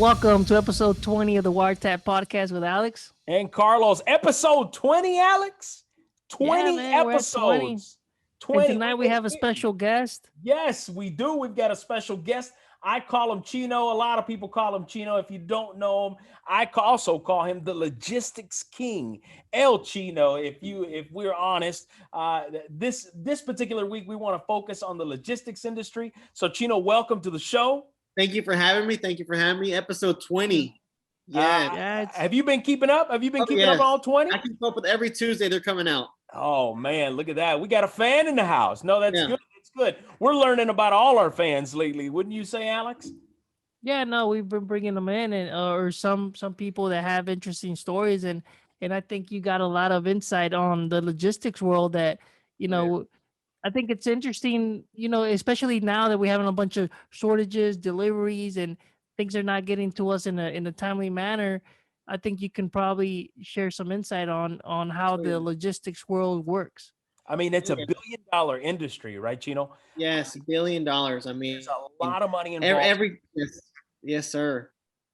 Welcome to episode 20 of the WireTap podcast with Alex. And Carlos, episode 20, Alex? Yeah, 20 man, we're at 20. episodes. And 20. tonight we have a special guest. Yes, we do. We've got a special guest. I call him Chino. A lot of people call him Chino. If you don't know him, also call him the logistics king, El Chino. If we're honest, this particular week we want to focus on the logistics industry. So Chino, welcome to the show. Thank you for having me. Episode 20. Yeah. Have you been keeping up? Have you been keeping up on all 20? I keep up with every Tuesday they're coming out. Oh man, look at that. We got a fan in the house. No, that's good. It's good. We're learning about all our fans lately. Wouldn't you say, Alex? Yeah, no, we've been bringing them in, and or some people that have interesting stories, and I think you got a lot of insight on the logistics world that, I think it's interesting, especially now that we're having a bunch of shortages, deliveries, and things are not getting to us in a timely manner. I think you can probably share some insight on how the logistics world works. I mean, it's $1 billion industry, right, Chino? Yes, $1 billion. I mean, there's a lot of money involved. Yes, sir.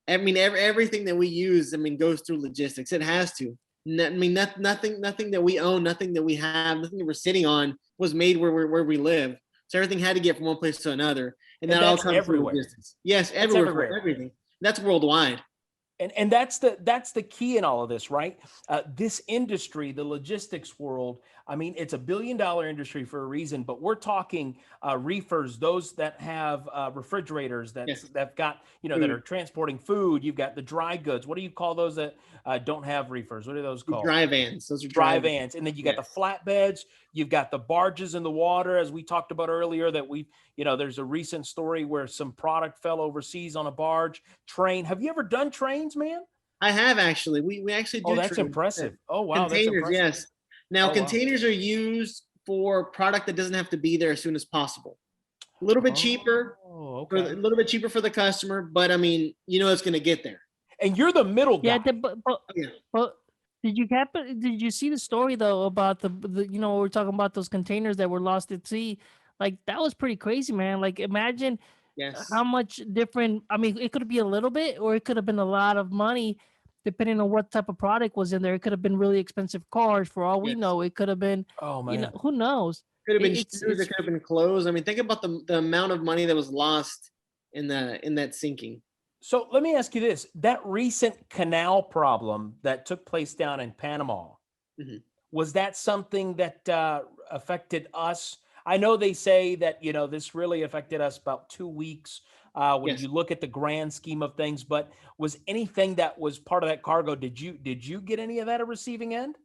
I mean, everything that we use, goes through logistics. It has to. Nothing that we own, nothing that we have, nothing that we're sitting on was made where we live. So everything had to get from one place to another, and that all comes everywhere. Through logistics. Yes, everywhere. For everything. That's worldwide. And that's the key in all of this, right? This industry, the logistics world, I mean, it's $1 billion industry for a reason, but we're talking reefers, those that have refrigerators that've got, that are transporting food. You've got the dry goods. What do you call those that don't have reefers? What are those called? Dry vans. Those are dry vans. And then you got the flatbeds. You've got the barges in the water, as we talked about earlier, that there's a recent story where some product fell overseas on a barge. Train. Have you ever done trains, man? I have actually. We actually do. Oh, that's impressive. Oh, wow. Containers, yes. Now, containers are used for product that doesn't have to be there as soon as possible. A little bit cheaper. Oh, okay. A little bit cheaper for the customer, but I mean, it's going to get there. And you're the middle guy. Yeah, but did you see the story though about the we're talking about those containers that were lost at sea? Like that was pretty crazy, man. Like imagine how much different. I mean, it could be a little bit, or it could have been a lot of money, depending on what type of product was in there. It could have been really expensive cars, for all we know. It could have been. Oh man, who knows? Could have been shoes. It could have been clothes. I mean, think about the amount of money that was lost in that sinking. So let me ask you this: that recent canal problem that took place down in Panama, was that something that affected us? I know they say that this really affected us about 2 weeks when you look at the grand scheme of things. But was anything that was part of that cargo? Did you get any of that at receiving end?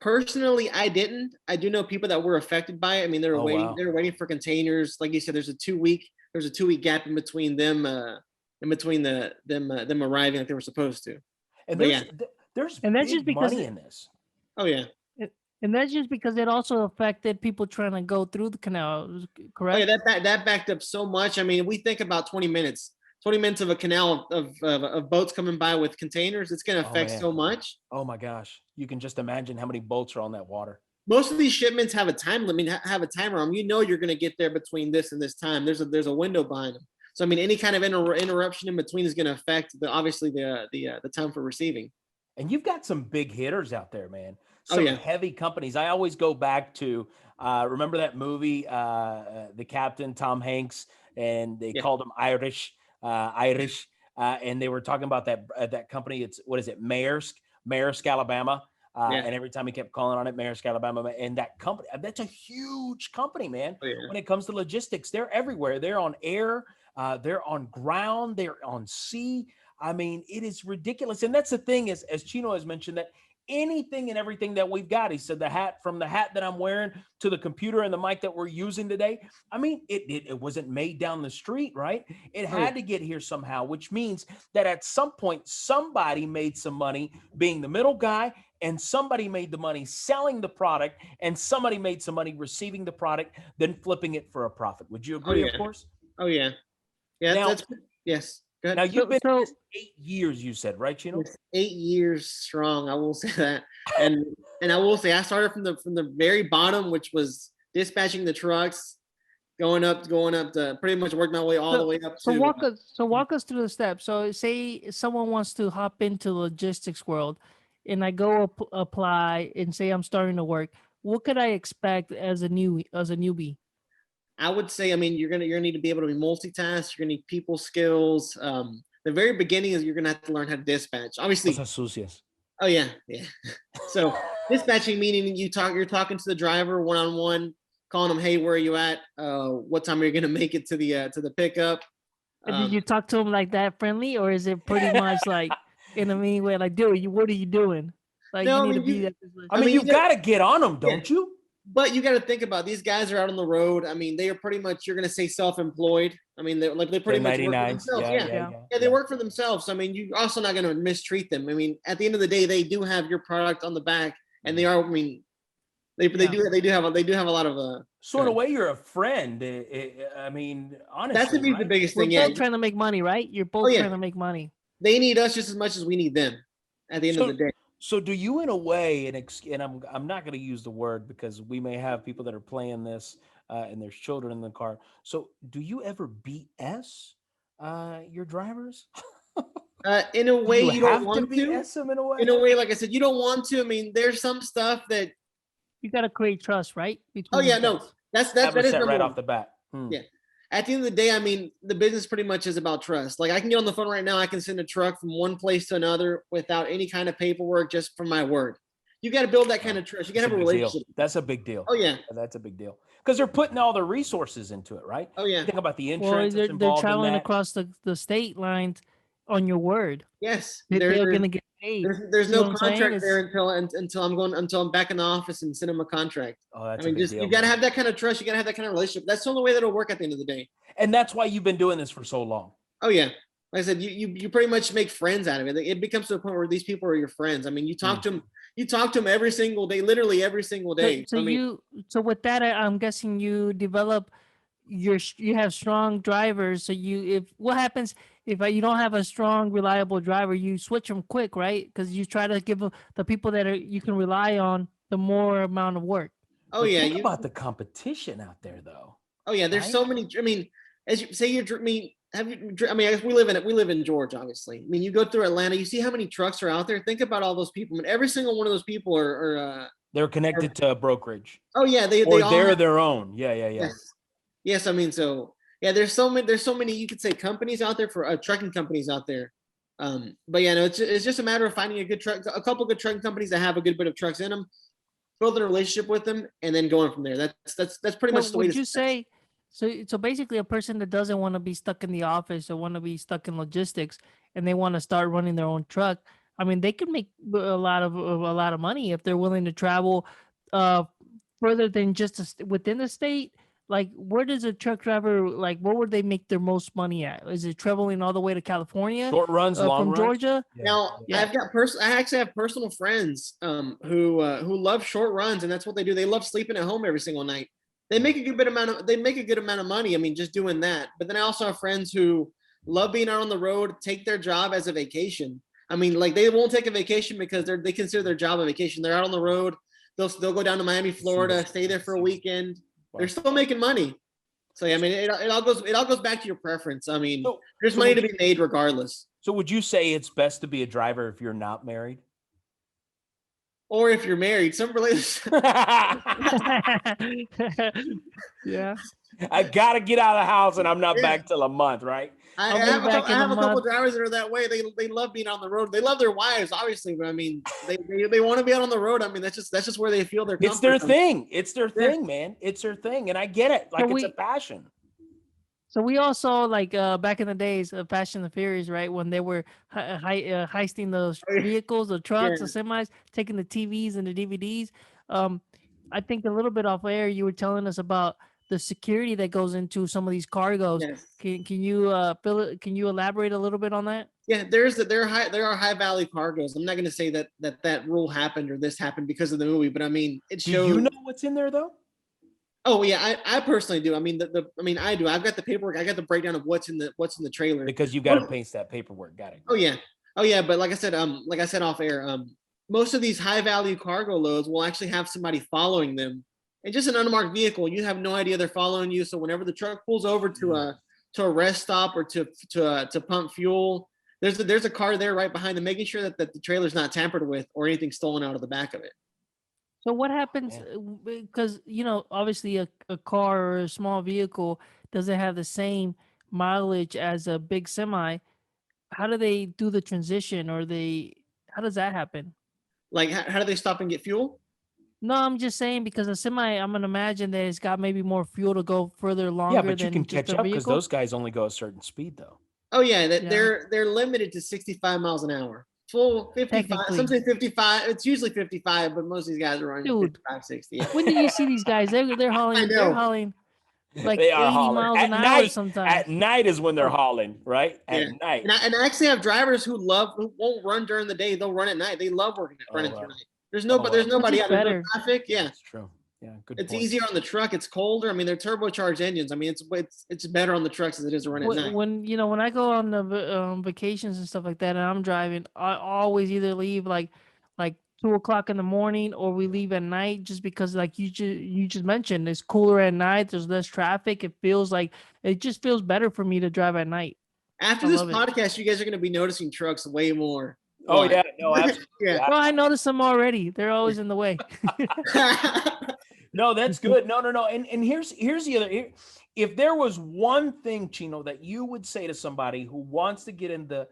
Personally, I didn't. I do know people that were affected by it. I mean, they were waiting. Wow. They were waiting for containers. Like you said, there's a 2 week gap in between them. In between them arriving like they were supposed to. And there's just because money in this. Oh yeah. And that's just because it also affected people trying to go through the canal, correct? Oh yeah, that backed up so much. I mean, we think about 20 minutes of a canal of boats coming by with containers. It's going to affect so much. Oh my gosh. You can just imagine how many boats are on that water. Most of these shipments have a time limit, have a timer on them. You're going to get there between this and this time. There's a window behind them. So I mean, any kind of interruption in between is going to affect the time for receiving. And you've got some big hitters out there, man. Some heavy companies. I always go back to remember that movie, The Captain, Tom Hanks, and they called him Irish, and they were talking about that company. It's Maersk, Alabama. And every time he kept calling on it, Maersk, Alabama, and that company, that's a huge company, man. When it comes to logistics, they're everywhere. They're on air. They're on ground, they're on sea. I mean, it is ridiculous. And that's the thing is, as Chino has mentioned, that anything and everything that we've got, he said from the hat that I'm wearing to the computer and the mic that we're using today. I mean, it wasn't made down the street, right? It had to get here somehow, which means that at some point, somebody made some money being the middle guy, and somebody made the money selling the product, and somebody made some money receiving the product, then flipping it for a profit. Would you agree, of course? Oh, yeah. Yeah, now, yes. Go ahead. Now you've been in this 8 years, you said, right, Chino? 8 years strong. I will say that, and I will say I started from the very bottom, which was dispatching the trucks, going up to pretty much work my way all the way up So to. walk us through the steps. So say someone wants to hop into the logistics world, and I go apply and say I'm starting to work. What could I expect as a newbie? I would say, I mean, you're gonna need to be able to be multitask. You're gonna need people skills. The very beginning is you're gonna have to learn how to dispatch. Obviously. Cosas sucias. Oh yeah, yeah. So dispatching meaning you're talking to the driver one on one, calling them, hey, where are you at? What time are you gonna make it to the pickup? And did you talk to him like that friendly, or is it pretty much like in a mean way, like, dude, what are you doing? Like, you No, I need to mean be you. at this. I mean, you got to get on them, don't you? But you got to think about these guys are out on the road. I mean, they are pretty much, you're going to say self-employed. I mean, they're pretty much work for themselves. Yeah, they work for themselves. I mean, you're also not going to mistreat them. I mean, at the end of the day, they do have your product on the back, and they are. I mean, they do have a lot of sort of way. You're a friend. I mean, honestly, that's to me the biggest thing. We're both trying to make money, right? You're both trying to make money. They need us just as much as we need them. At the end of the day. So do you, in a way, and I'm not going to use the word because we may have people that are playing this and there's children in the car. So do you ever BS your drivers? In a way, you don't want to BS them in a way. In a way, like I said, you don't want to. I mean, there's some stuff that you got to create trust, right? Between that is right off the bat. Yeah. At the end of the day, I mean, the business pretty much is about trust. Like I can get on the phone right now. I can send a truck from one place to another without any kind of paperwork, just from my word. You got to build that kind of trust. You got to have a relationship. That's a big deal. Oh yeah, that's a big deal because they're putting all their resources into it, right? Oh yeah. Think about the insurance. Well, they're traveling across the state lines on your word. Yes, they're going to get paid. There's no contract there until I'm back in the office and send them a contract. Oh, that's I mean, you got to have that kind of trust. You got to have that kind of relationship. That's the only way that'll work at the end of the day. And that's why you've been doing this for so long. Oh yeah, like I said, you pretty much make friends out of it. It becomes to a point where these people are your friends. I mean, you talk to them. You talk to them every single day, literally every single day. So with that, I'm guessing you develop you have strong drivers. So what happens if you don't have a strong, reliable driver? You switch them quick, right? Because you try to give the people that you can rely on the more amount of work. Oh yeah, think about the competition out there, though. Oh yeah, there's so many. I mean, as you say, we live in Georgia, obviously. I mean, you go through Atlanta, you see how many trucks are out there. Think about all those people. I mean, every single one of those people are they're connected to a brokerage. Oh yeah, they're their own. Yeah. Yes, I mean, so yeah, there's so many. You could say companies out there for trucking companies out there. But yeah, no, it's just a matter of finding a couple good trucking companies that have a good bit of trucks in them, building a relationship with them, and then going from there. That's pretty much the way. Would you say? So basically, a person that doesn't want to be stuck in the office or want to be stuck in logistics, and they want to start running their own truck. I mean, they can make a lot of money if they're willing to travel further than just within the state. Like, where does a truck driver, like, what would they make their most money at? Is it traveling all the way to California? Short runs, long runs? Georgia? Yeah. Now, I actually have personal friends who love short runs, and that's what they do. They love sleeping at home every single night. They make a good amount of money. I mean, just doing that. But then I also have friends who love being out on the road, take their job as a vacation. I mean, like, they won't take a vacation because they consider their job a vacation. They're out on the road. They'll go down to Miami, Florida, stay there for a weekend. They're still making money. So yeah, I mean, it all goes back to your preference. I mean, there's money to be made regardless. So would you say it's best to be a driver if you're not married? Or if you're married, some relations. Yeah. I gotta get out of the house and I'm not back till a month, right? I have a couple drivers that are that way. They love being on the road. They love their wives, obviously, but I mean, they want to be out on the road. I mean, that's just where they feel their comfort. It's their thing. It's their thing, man. It's their thing, and I get it. Like, it's a passion. So we all saw, like, back in the days of Fast and the Furious, right, when they were heisting those vehicles, the trucks, the semis, taking the TVs and the DVDs. I think a little bit off air, you were telling us about the security that goes into some of these cargos. Yes. Can you elaborate a little bit on that? Yeah, there are high value cargos. I'm not going to say that rule happened or this happened because of the movie, but I mean, it shows. Do you know what's in there though? Oh yeah, I personally do. I mean, I do. I've got the paperwork. I got the breakdown of what's in the trailer. Because you've got to paste that paperwork. Got it. Oh yeah. But like I said off air, most of these high value cargo loads will actually have somebody following them and just an unmarked vehicle. You have no idea they're following you. So whenever the truck pulls over to a rest stop or to pump fuel, there's a car there right behind them, making sure that the trailer's not tampered with or anything stolen out of the back of it. So what happens? Because obviously a car or a small vehicle doesn't have the same mileage as a big semi. How do they do the transition, or how does that happen? Like, how do they stop and get fuel? No, I'm just saying because a semi, I'm gonna imagine that it's got maybe more fuel to go further Yeah, longer but you can than just catch a up because vehicle. those guys only go a certain speed, though. Oh yeah, that Yeah, they're limited to 65 miles an hour. Full 55. Some technically, say 55. It's usually 55, but most of these guys are running dude. 55, 60. Yeah. When do you see these guys? They're I hauling. They're know. hauling like They are 80 hauling miles at an hour night. At sometimes. night is when they're Oh, hauling, right? yeah. At night. And I actually have drivers who won't run during the day. They'll run at night. They love running Oh, through well. night. There's Oh, there's well. Which nobody is out. There's no better. traffic. Yeah. That's true. Yeah, good It's point. easier on the truck. It's colder. I mean, they're turbocharged engines. I mean, it's better on the trucks as it is to run at night. When I go on the vacations and stuff like that, and I'm driving, I always either leave like 2 o'clock in the morning, or we leave at night, just because like you just mentioned, it's cooler at night. There's less traffic. It just feels better for me to drive at night. After I this love it. podcast, you guys are going to be noticing trucks way more. Oh, Why? yeah. No, absolutely. Yeah. Well, I noticed them already. They're always in the way. No, that's good. No. And here's the other. If there was one thing, Chino, that you would say to somebody who wants to get in the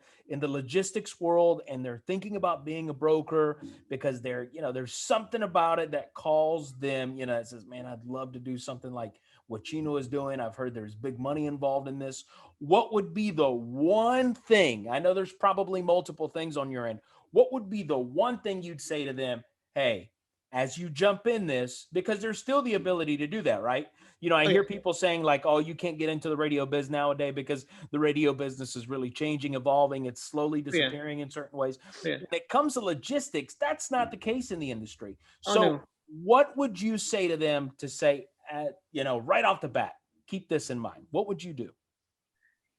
logistics world and they're thinking about being a broker because there's something about it that calls them, it says, man, I'd love to do something like what Chino is doing. I've heard there's big money involved in this. What would be the one thing? I know there's probably multiple things on your end. What would be the one thing you'd say to them? Hey, as you jump in this, because there's still the ability to do that, right? I hear people saying like, oh, you can't get into the radio biz nowadays because the radio business is really changing, evolving. It's slowly disappearing in certain ways. Yeah. When it comes to logistics, that's not the case in the industry. Oh, So no. what would you say to them to say, right off the bat, keep this in mind? What would you do?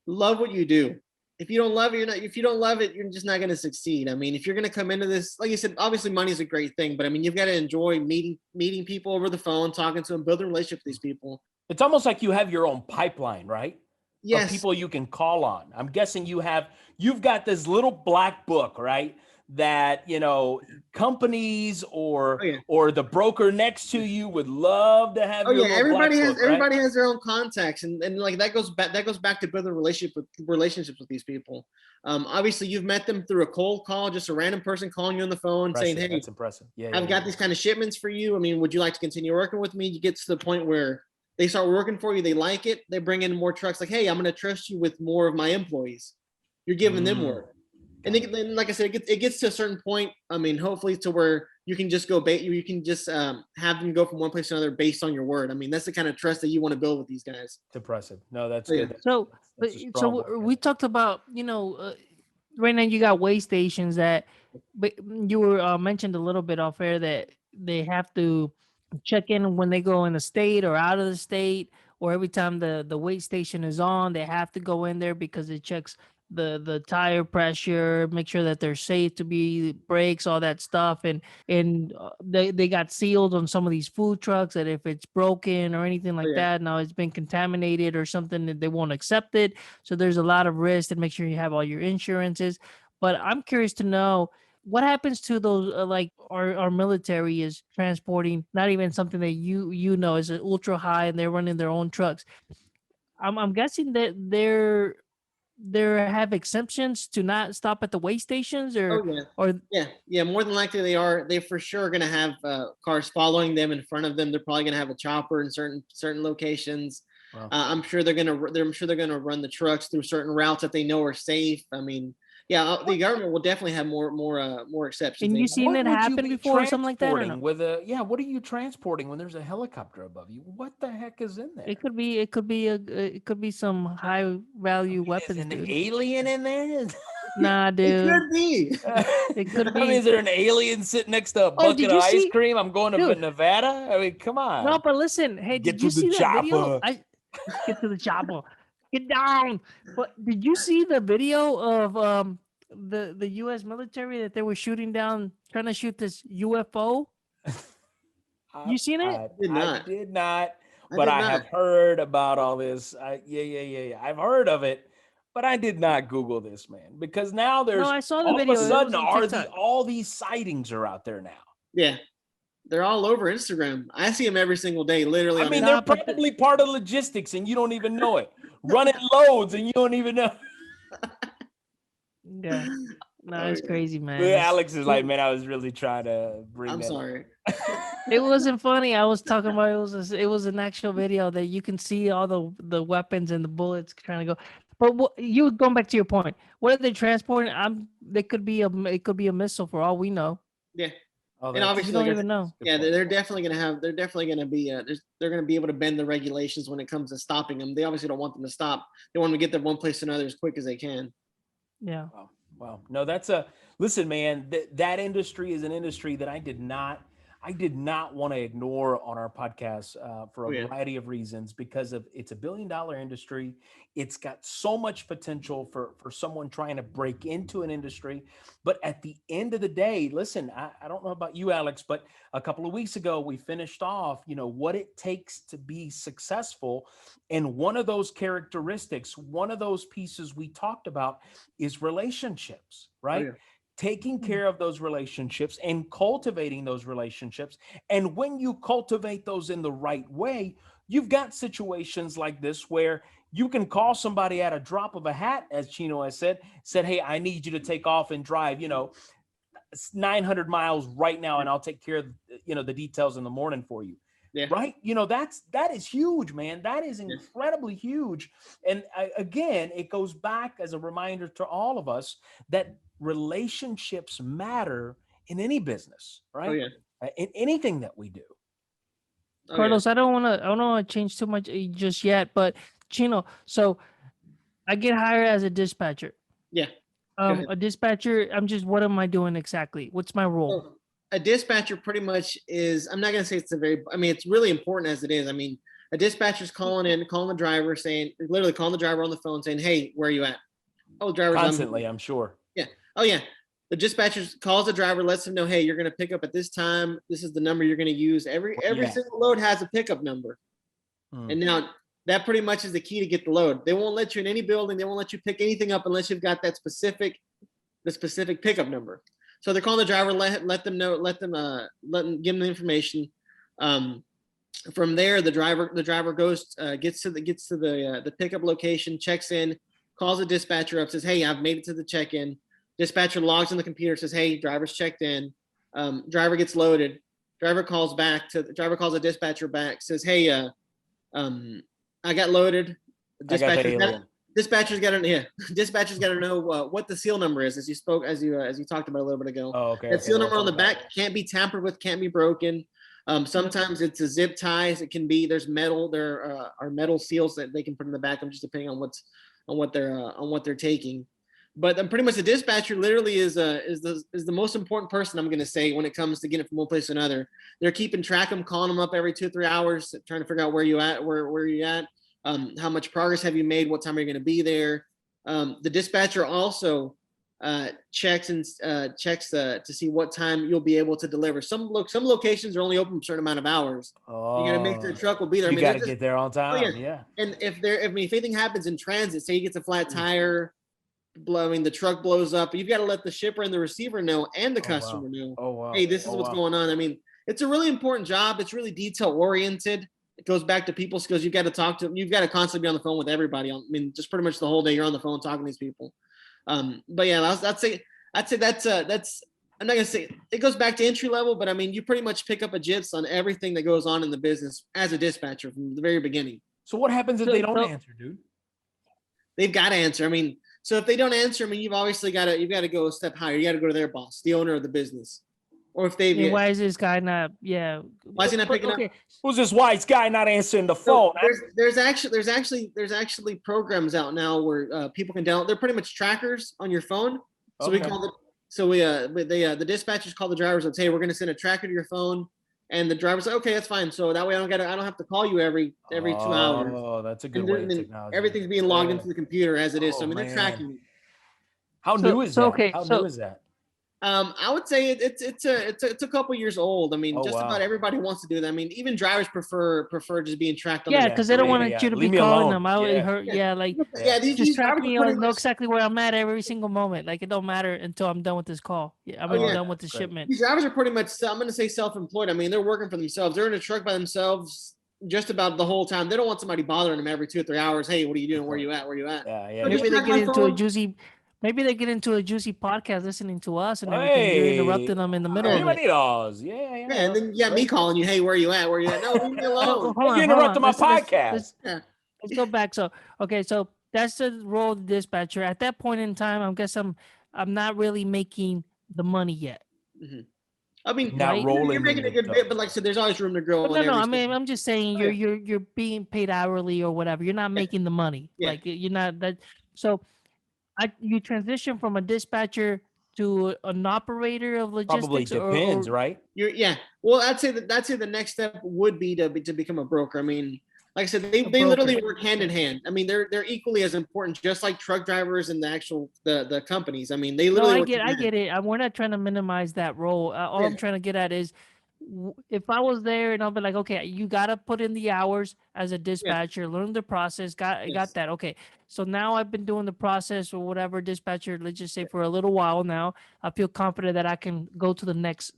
Love what you do. If you don't love it, if you don't love it, you're just not going to succeed. I mean, if you're going to come into this, like you said, obviously money is a great thing, but I mean, you've got to enjoy meeting people over the phone, talking to them, building a relationship with these people. It's almost like you have your own pipeline, right? Yes. Of people you can call on. I'm guessing you've got this little black book, right? That, companies or the broker next to you would love to have. Everybody right? has their own contacts, and like that goes back to building relationships with these people. Obviously you've met them through a cold call, just a random person calling you on the phone saying, hey, that's impressive. I've got these kind of shipments for you. I mean, would you like to continue working with me? You get to the point where they start working for you, they like it, they bring in more trucks, like, hey, I'm going to trust you with more of my employees. You're giving them work. And then, like I said, it gets to a certain point. I mean, hopefully to where you can just have them go from one place to another based on your word. I mean, that's the kind of trust that you want to build with these guys. It's impressive. No, that's good. So we talked about, right now you got weigh stations that, but you were mentioned a little bit off air that they have to check in when they go in the state or out of the state, or every time the weight station is on, they have to go in there because it checks the tire pressure, make sure that they're safe to be brakes, all that stuff, and they got sealed on some of these food trucks that if it's broken or anything like that, now it's been contaminated or something, that they won't accept it. So there's a lot of risk, and make sure you have all your insurances. But I'm curious to know what happens to those, like our military is transporting, not even something that you know is ultra high, and they're running their own trucks. I'm guessing that there have exemptions to not stop at the weigh stations, or more than likely they for sure going to have cars following them in front of them. They're probably going to have a chopper in certain locations. Wow. I'm sure they're going to run the trucks through certain routes that they know are safe. I mean, the government will definitely have more exceptions. And you seen it happen before, or something like that? Or no? What are you transporting when there's a helicopter above you? What the heck is in there? It could be some high value weapons. Is an alien in there? Nah, dude. It could be. It could be. I mean, is there an alien sitting next to a bucket of ice cream? I'm going to Nevada. I mean, come on. No, but listen. Hey, did you see that video? Get to the chopper. Get down. But did you see the video of the U.S. military that they were shooting down, trying to shoot this UFO? You seen it? I did not, I but did I not. have heard about all this. Yeah. I've heard of it, but I did not Google this, man, because now No, there's I saw the all of a video. It was sudden on TikTok. all these sightings are out there now. Yeah, they're all over Instagram. I see them every single day, literally. I mean, Nah, they're but probably part of logistics, and you don't even know it. Running loads, and you don't even know. yeah, no, Oh, it's yeah. crazy, man. Alex is like, man, I was really trying to bring I'm that. sorry. It wasn't funny. I was talking about it was an actual video that you can see all the weapons and the bullets trying to go. But you going back to your point? What are they transporting? They could be it could be a missile for all we know. Yeah. Oh, And You obviously, don't like I even said, know. yeah, they're definitely going to have. They're definitely going to be. They're going to be able to bend the regulations when it comes to stopping them. They obviously don't want them to stop. They want them to get them one place to another as quick as they can. Yeah. Wow. No, listen, man, that industry is an industry that I did not want to ignore on our podcast for a variety of reasons, because it's a $1 billion industry. It's got so much potential for someone trying to break into an industry. But at the end of the day, listen, I don't know about you, Alex, but a couple of weeks ago, we finished off, what it takes to be successful. And one of those characteristics, one of those pieces we talked about is relationships, right? Taking care of those relationships and cultivating those relationships. And when you cultivate those in the right way, you've got situations like this where you can call somebody at a drop of a hat, as Chino has said, hey, I need you to take off and drive, 900 miles right now, and I'll take care of, the details in the morning for you. Yeah. Right. That is huge, man. That is incredibly huge. And again, it goes back as a reminder to all of us that relationships matter in any business, right? Oh, yeah. In anything that we do. Carlos, I don't want to change too much just yet, but Chino, so I get hired as a dispatcher. Yeah. A dispatcher, what am I doing exactly? What's my role? So, a dispatcher pretty much is, I'm not going to say it's really important as it is. I mean, a dispatcher's calling the driver literally calling the driver on the phone saying, hey, where are you at? Oh, the driver's constantly, I'm sure. Yeah. Oh, yeah. The dispatcher calls the driver, lets him know, hey, you're going to pick up at this time. This is the number you're going to use. Every single load has a pickup number. And now that pretty much is the key to get the load. They won't let you in any building. They won't let you pick anything up unless you've got the specific pickup number. So they're calling the driver, let them know, give them the information. From there, the driver goes, gets to the pickup location, checks in, calls the dispatcher up, says, hey, I've made it to the check-in. Dispatcher logs in the computer, says, hey, driver's checked in. Driver gets loaded. Driver calls the dispatcher back, says, hey, I got loaded. Dispatcher's got to know what the seal number is, as you talked about a little bit ago. Oh, okay. That seal number on the back can't be tampered with, can't be broken. Sometimes it's a zip ties. It can be, there's metal. There are metal seals that they can put in the back of them, just depending on what they're taking. But pretty much the dispatcher literally is the most important person, I'm going to say, when it comes to getting from one place to another. They're keeping track of them, calling them up every 2 or 3 hours, trying to figure out where you at, where you at. How much progress have you made? What time are you going to be there? The dispatcher also checks to see what time you'll be able to deliver. Some locations are only open a certain amount of hours. You got to make sure the truck will be there. You got to get there on time. Oh, yeah. And if anything happens in transit, say he gets a flat tire, the truck blows up, you've got to let the shipper and the receiver know, and the customer know. Oh, wow. Hey, this is what's going on. I mean, it's a really important job. It's really detail oriented. It goes back to people skills. You've got to talk to them. You've got to constantly be on the phone with everybody. Just pretty much the whole day you're on the phone talking to these people. But yeah, I'd say that's I'm not gonna say it goes back to entry level, but I mean, you pretty much pick up a gist on everything that goes on in the business as a dispatcher from the very beginning. So what happens if they don't answer, dude? They've got to answer. I mean, so if they don't answer, I mean, you've got to go a step higher. You got to go to their boss, the owner of the business. Or if they've, why is this guy not? Yeah, why is he not picking up? Who's this white guy not answering the phone? There's actually programs out now where people can download. They're pretty much trackers on your phone. So we call it. So the dispatchers call the drivers and say, hey, we're going to send a tracker to your phone, and the driver's like, okay, that's fine. So that way I don't have to call you every 2 hours. Oh, that's a good way of technology. Everything's being logged into the computer as it is. So I mean, they're tracking. How new is that? How new is that? I would say it's a couple years old. I mean, just about everybody wants to do that. I mean, even drivers prefer just being tracked on. Yeah, because they don't want you to be calling them. I would hurt. Yeah, like just track me. I know exactly where I'm at every single moment. Like it don't matter until I'm done with this call. Yeah, I'm done with the shipment. These drivers are pretty much, I'm going to say, self-employed. I mean, they're working for themselves. They're in a truck by themselves just about the whole time. They don't want somebody bothering them every 2 or 3 hours. Hey, what are you doing? Where are you at? Where are you at? Yeah. Maybe they get into a juicy. Maybe they get into a juicy podcast listening to us and everything. You're interrupting them in the middle of it. Yeah, and then me calling you, hey, where are you at? Where are you at? No, leave me alone. You interrupted my podcast. Let's go back. So that's the role of the dispatcher. At that point in time, I guess I'm not really making the money yet. Mm-hmm. I mean, not rolling. You're making a good bit, but like I said, there's always room to grow. No. I mean, I'm just saying you're being paid hourly or whatever. You're not making the money. Yeah. Like you're not that. So you transition from a dispatcher to an operator of logistics. Probably depends, right? Well, I'd say the next step would be to become a broker. I mean, like I said, they literally work hand in hand. I mean, they're equally as important, just like truck drivers and the actual the companies. I mean, they literally. I get it. We're not trying to minimize that role. All I'm trying to get at is, if I was there and I'll be like, okay, you got to put in the hours as a dispatcher, learn the process, got that. Okay. So now I've been doing the process or whatever dispatcher, let's just say for a little while now, I feel confident that I can go to the next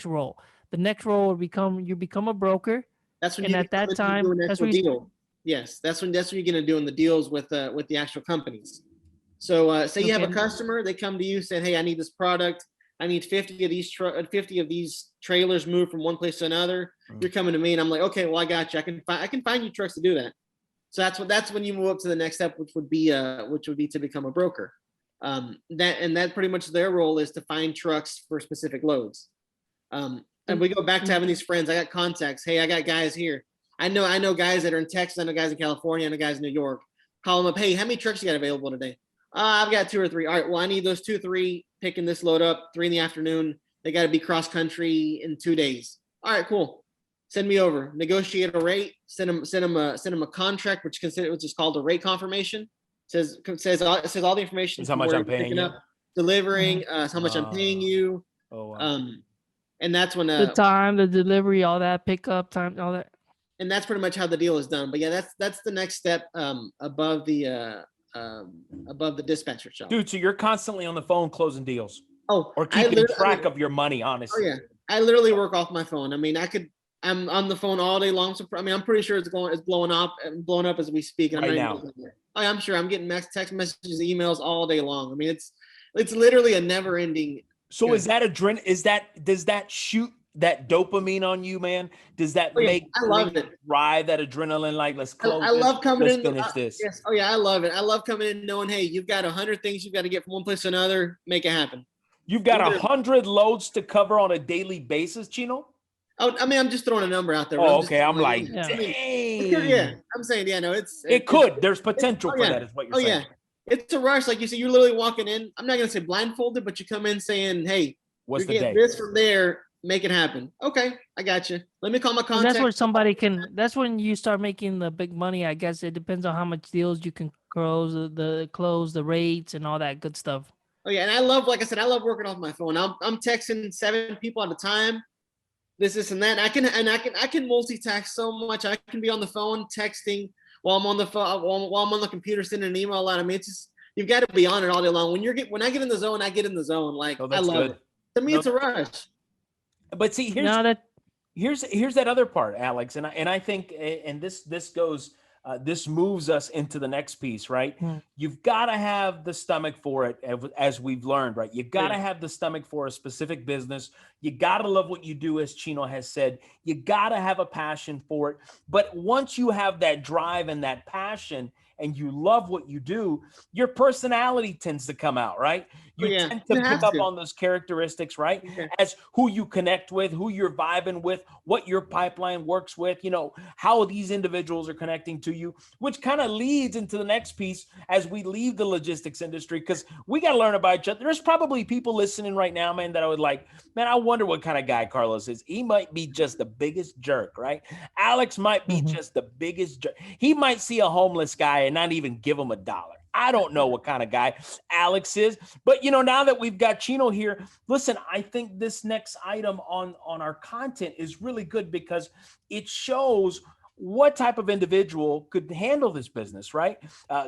role. The next role will you become a broker. That's when at that time, that's when deal. Yes. That's when you're going to do in the deals with the actual companies. So say you have a customer, they come to you, say, hey, I need this product. I need 50 of these trailers moved from one place to another. You're coming to me, and I'm like, okay, well, I got you. I can find you trucks to do that. So that's when you move up to the next step, which would be to become a broker. That pretty much their role is to find trucks for specific loads. And we go back to having these friends. I got contacts. Hey, I got guys here. I know guys that are in Texas. I know guys in California. I know guys in New York. Call them up. Hey, how many trucks you got available today? I've got 2 or 3. All right. Well, I need those 2 or 3 picking this load up 3 p.m. They got to be cross country in 2 days. All right, cool. Send me over. Negotiate a rate. Send them a contract, which is called a rate confirmation. Says all the information. How much I'm paying you. Delivering. How much I'm paying you. Oh. Wow. And that's when the time, the delivery, all that pickup time, all that. And that's pretty much how the deal is done. But yeah, that's the next step above the dispatcher shop. Dude, so you're constantly on the phone closing deals. Oh, or keeping track of your money, honestly. Oh yeah, I literally work off my phone. I mean, I'm on the phone all day long. So I mean, I'm pretty sure it's blowing up as we speak. Right now. I'm sure I'm getting text messages, emails all day long. I mean, it's literally a never ending. So is that does that shoot that dopamine on you, man? Does that drive that adrenaline? Like, let's close. I love coming in. Finish this. Yes. Oh yeah, I love it. I love coming in knowing, hey, you've got 100 things you've got to get from one place to another. Make it happen. You've got 100 loads to cover on a daily basis, Chino? Oh, I mean, I'm just throwing a number out there. Oh, okay. I'm like, dang. Yeah, I'm saying, yeah, no, it could. There's potential for that, is what you're saying. Oh, yeah. It's a rush. Like you said, you're literally walking in. I'm not going to say blindfolded, but you come in saying, hey, what's the day? This from there. Make it happen. Okay, I got you. Let me call my contact. That's where that's when you start making the big money. I guess it depends on how much deals you can close, the rates and all that good stuff. Oh yeah, and I love working off my phone. I'm texting 7 people at a time. This and that. I can multitask so much. I can be on the phone texting while I'm on the phone, while I'm on the computer sending an email out. I mean, it's just, you've got to be on it all day long. When I get in the zone, I get in the zone. Like, I love it. To me, it's a rush. But see, here's that other part, Alex, and I think, and this goes, this moves us into the next piece, right? You've got to have the stomach for it, as we've learned, right? You got to have the stomach for a specific business. You got to love what you do, as Chino has said. You got to have a passion for it. But once you have that drive and that passion, and you love what you do, your personality tends to come out, right? You tend to pick up on those characteristics, right? As who you connect with, who you're vibing with, what your pipeline works with, how these individuals are connecting to you, which kind of leads into the next piece as we leave the logistics industry, because we got to learn about each other. There's probably people listening right now, man, that I would like, man, I wonder what kind of guy Carlos is. He might be just the biggest jerk, right? Alex might be just the biggest jerk. He might see a homeless guy and not even give him $1. I don't know what kind of guy Alex is, but now that we've got Chino here, listen, I think this next item on our content is really good because it shows what type of individual could handle this business, right?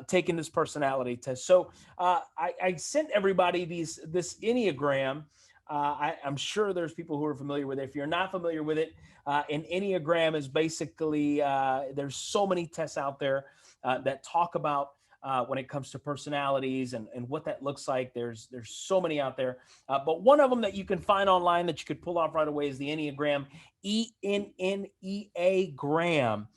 Taking this personality test. So I sent everybody this Enneagram. I'm sure there's people who are familiar with it. If you're not familiar with it, an Enneagram is basically, there's so many tests out there that talk about when it comes to personalities and what that looks like. There's so many out there. But one of them that you can find online that you could pull off right away is the Enneagram, ENNEA gram.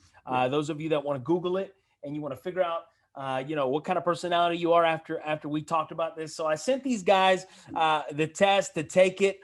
Those of you that want to Google it and you want to figure out what kind of personality you are after we talked about this. So I sent these guys the test to take it.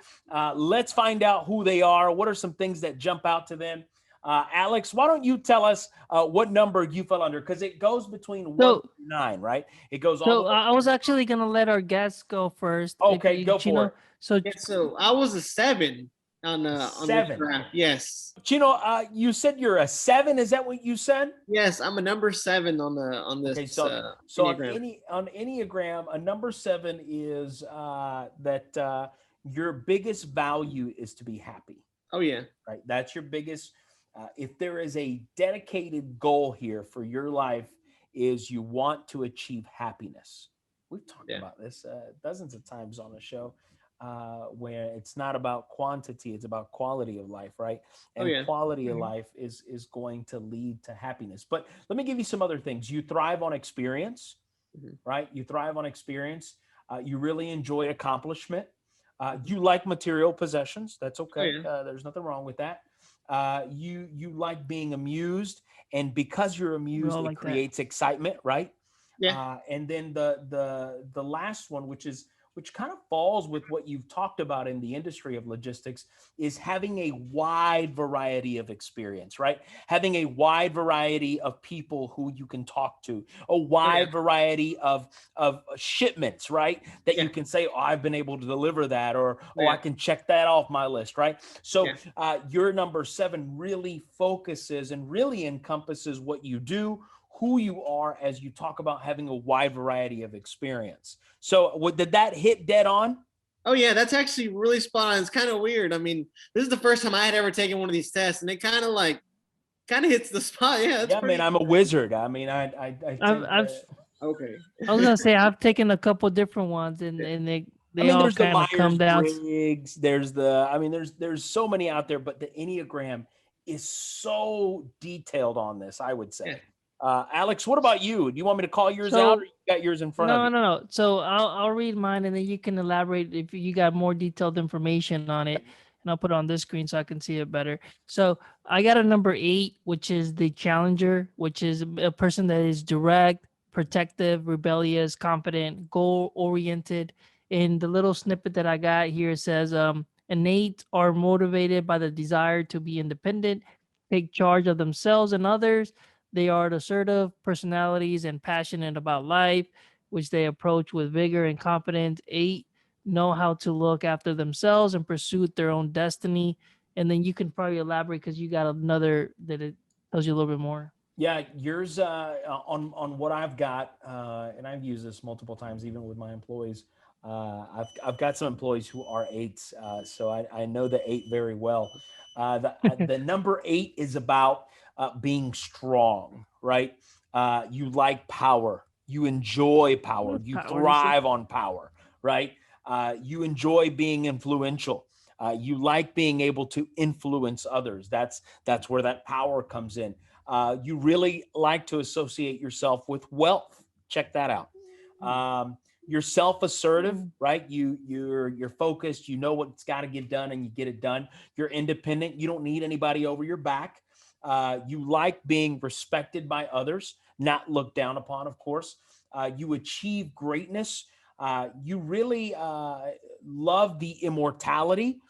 Let's find out who they are. What are some things that jump out to them? Alex, why don't you tell us what number you fell under? Because it goes between 1 to 9, right? It goes all the way. I was actually gonna let our guests go first. Okay, go for it. So I was a 7 on the graph. Yes. Chino, you said you're a 7. Is that what you said? Yes, I'm a number 7 on this. Okay, so Enneagram. on Enneagram, a number 7 is that your biggest value is to be happy. Oh yeah. Right. That's your biggest. If there is a dedicated goal here for your life, is you want to achieve happiness. We've talked about this dozens of times on the show, where it's not about quantity, it's about quality of life, right? And quality of life is going to lead to happiness. But let me give you some other things. You thrive on experience, right? You thrive on experience. You really enjoy accomplishment. You like material possessions. That's okay. There's nothing wrong with that. You like being amused, and because you're amused, it creates excitement, right? Yeah. And then the last one, which kind of falls with what you've talked about in the industry of logistics, is having a wide variety of experience, right? Having a wide variety of people who you can talk to, a wide variety of shipments, right? That you can say, oh, I've been able to deliver that, or, oh, I can check that off my list, right? So your number 7 really focuses and really encompasses what you do, who you are, as you talk about having a wide variety of experience. So did that hit dead on? Oh yeah, that's actually really spot on. It's kind of weird. I mean, this is the first time I had ever taken one of these tests, and it kind of hits the spot. Yeah, man, I'm a wizard. I mean, I've okay. I was gonna say I've taken a couple different ones, and they all kind of come down. There's so many out there, but the Enneagram is so detailed on this, I would say. Yeah. Alex, what about you? Do you want me to call yours out, or you got yours in front of you? No. So I'll read mine, and then you can elaborate if you got more detailed information on it, and I'll put it on this screen so I can see it better. So I got a number 8, which is the challenger, which is a person that is direct, protective, rebellious, confident, goal-oriented. In the little snippet that I got here, it says innate are motivated by the desire to be independent, take charge of themselves and others. They are assertive personalities and passionate about life, which they approach with vigor and confidence. 8 know how to look after themselves and pursue their own destiny. And then you can probably elaborate because you got another that it tells you a little bit more. Yeah, yours on what I've got, and I've used this multiple times, even with my employees. I've got some employees who are 8s, so I know the 8 very well. The number 8 is about being strong, right? You like power. You enjoy power. You thrive on power, right? You enjoy being influential. You like being able to influence others. That's where that power comes in. You really like to associate yourself with wealth. Check that out. You're self-assertive, right? You're focused. You know what's got to get done, and you get it done. You're independent. You don't need anybody over your back. You like being respected by others, not looked down upon, of course. You achieve greatness. You really love the immortality.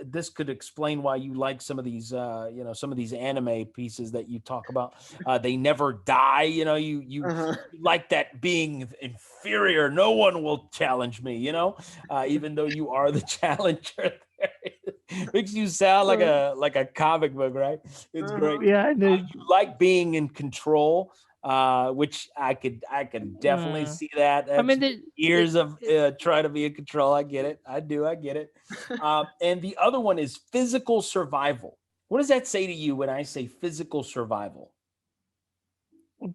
This could explain why you like some of these, some of these anime pieces that you talk about. They never die. You like that being inferior. No one will challenge me. Even though you are the challenger. Makes you sound like a comic book, right? It's great. Yeah, I know. You like being in control. which I could definitely Uh, see that. I That's mean, years of trying to be in control. I get it. I get it. And the other one is physical survival. What does that say to you when I say physical survival?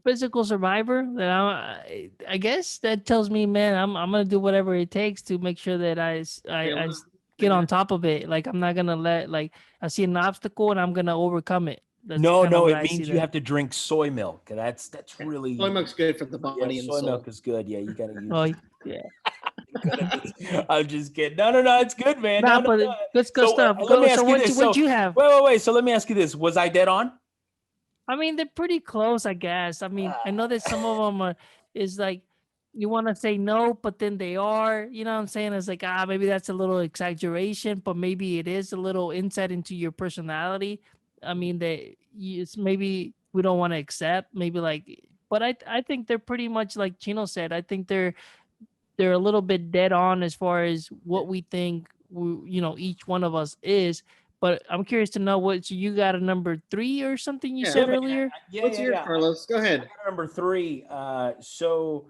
physical survivor. That I guess that tells me, man, I'm gonna do whatever it takes to make sure that get Yeah. on top of it. Like I'm not gonna let like I see an obstacle and I'm gonna overcome it. That's No, kind of no, what it I see means you there. have to drink soy milk. That's Yeah. Soy really milk's good for the yeah. body and the Soy milk soul. is good. Yeah, you got to use Oh it. yeah, Good at this. I'm just kidding. No, no, no. It's good, man. nah, No, no, but no. good So stuff. let Go. me So ask you this. what So you have? wait. So let me ask you this. Was I dead on? I mean, they're pretty close, I guess. I mean, I know that some of them are is like you want to say no, but then they are. You know what I'm saying? It's like maybe that's a little exaggeration, but maybe it is a little insight into your personality. I mean, it's maybe we don't want to accept. Maybe like, but I think they're pretty much like Chino said. I think they're a little bit dead on as far as what we think each one of us is. But I'm curious to know what so you got a number 3 or something you Yeah. Yeah, said man. earlier. Yeah, What's yeah, yours, yeah. Carlos? Go I ahead. got number three. So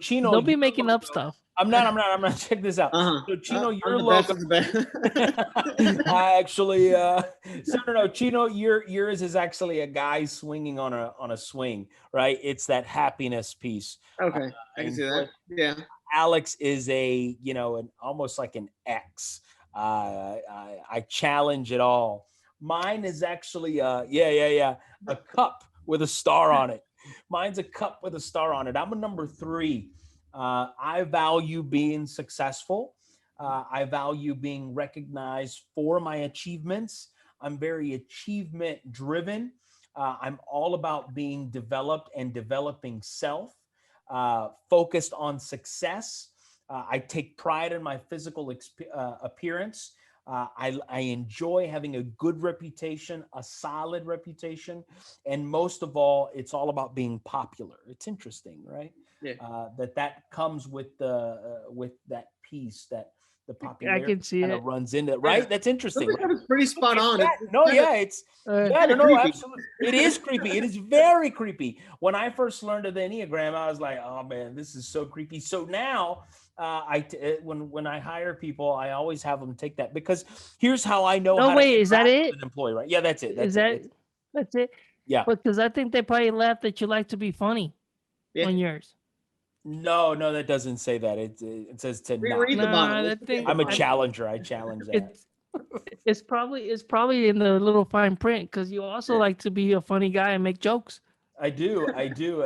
Chino, Don't be your making up logo. stuff. I'm not. Check this out. Uh-huh. So Chino, I'm your the best logo. of the best. I actually, so no, Chino, yours is actually a guy swinging on a swing, right? It's that happiness piece. Uh, Okay, I I can see enjoy. that. Yeah. Alex is an almost like an X. I challenge it all. Mine is actually a cup with a star on it. Mine's a cup with a star on it. I'm a number three. I value being successful. I value being recognized for my achievements. I'm very achievement driven. I'm all about being developed and developing self, focused on success. I take pride in my physical appearance. I enjoy having a good reputation, a solid reputation, and most of all, it's all about being popular. It's interesting, right? Yeah. That comes with that piece that the I popularity can see kind of it. runs into. Yeah. Right? That's interesting, Something right? kind of pretty spot It's on. that. No, Kind of yeah, it's Uh, yeah, kind no, of no, creepy. absolutely. It is creepy. It is very creepy. When I first learned of the Enneagram, I was like, "Oh man, this is so creepy." So now, when I hire people, I always have them take that because here's how I know no, how to wait, is that interact with it? an employee. Right? Yeah, that's it. Is That's it. that that's it? Yeah. Because I think they probably left that you like to be funny Yeah. on yours. No, no, that doesn't say that. It says to not. Read the bottom. Nah, Let's that look at the thing I'm a bottom. challenger. I challenge that. it's probably in the little fine print because you also Yeah. like to be a funny guy and make jokes. I do. I do.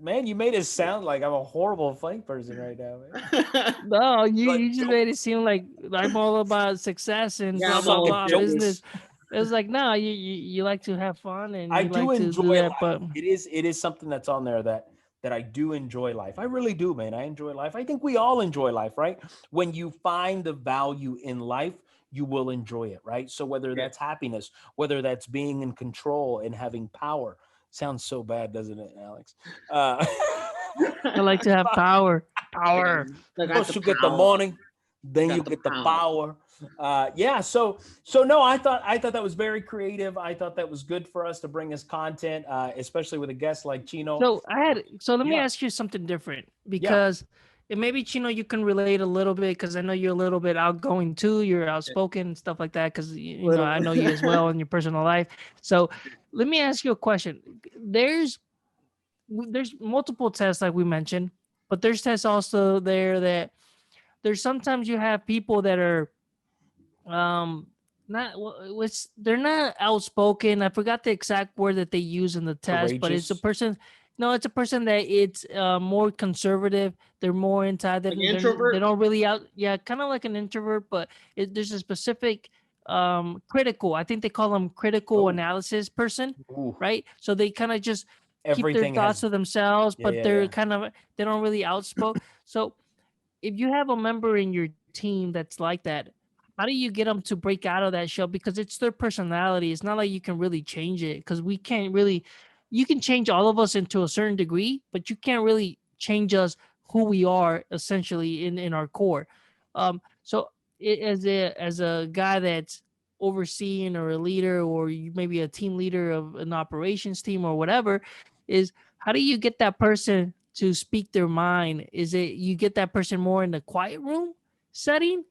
Man, you made it sound like I'm a horrible funny person right now, man. No, you Like you just joke, made it seem like I'm all about success and Yeah, blah I'm blah all sucking blah about business. business. jokes. It's like no, you like to have fun and I you do like to do enjoy that, life. but It is something that's on there that I do enjoy life. I really do, man. I enjoy life. I think we all enjoy life, right? When you find the value in life, you will enjoy it, right? So whether Yeah. that's happiness, whether that's being in control and having power, sounds so bad, doesn't it, Alex? Uh, I like to have power. Power. I got the First you get the power. money, then you Got the get the power. power. Yeah, so no, I thought that was very creative. I thought that was good for us to bring us content, especially with a guest like Chino. So let me Yeah, ask you something different yeah, because and maybe Chino you can relate a little bit because I know you're a little bit outgoing too. You're Yeah. outspoken and stuff like that because Little. I know you as well in your personal life. So let me ask you a question. There's multiple tests like we mentioned, but there's tests also there that there's sometimes you have people that are um not which they're not outspoken. I forgot the exact word that they use in the test, but it's a courageous. person. No, it's a person that it's more conservative. They're more inside. Like They introvert. don't really out. Yeah, kind of like an introvert, but there's a specific critical. I think they call them critical Oh, analysis person, ooh, right? So they kind of just keep their everything thoughts has. to themselves, Yeah, but yeah, yeah. they don't really outspoke. So if you have a member in your team that's like that, how do you get them to break out of that shell? Because it's their personality. It's not like you can really change it because we can't really, you can change all of us into a certain degree, but you can't really change us who we are essentially in our core. So as a guy that's overseeing or a leader or you maybe a team leader of an operations team or whatever, is how do you get that person to speak their mind? Is it you get that person more in the quiet room setting,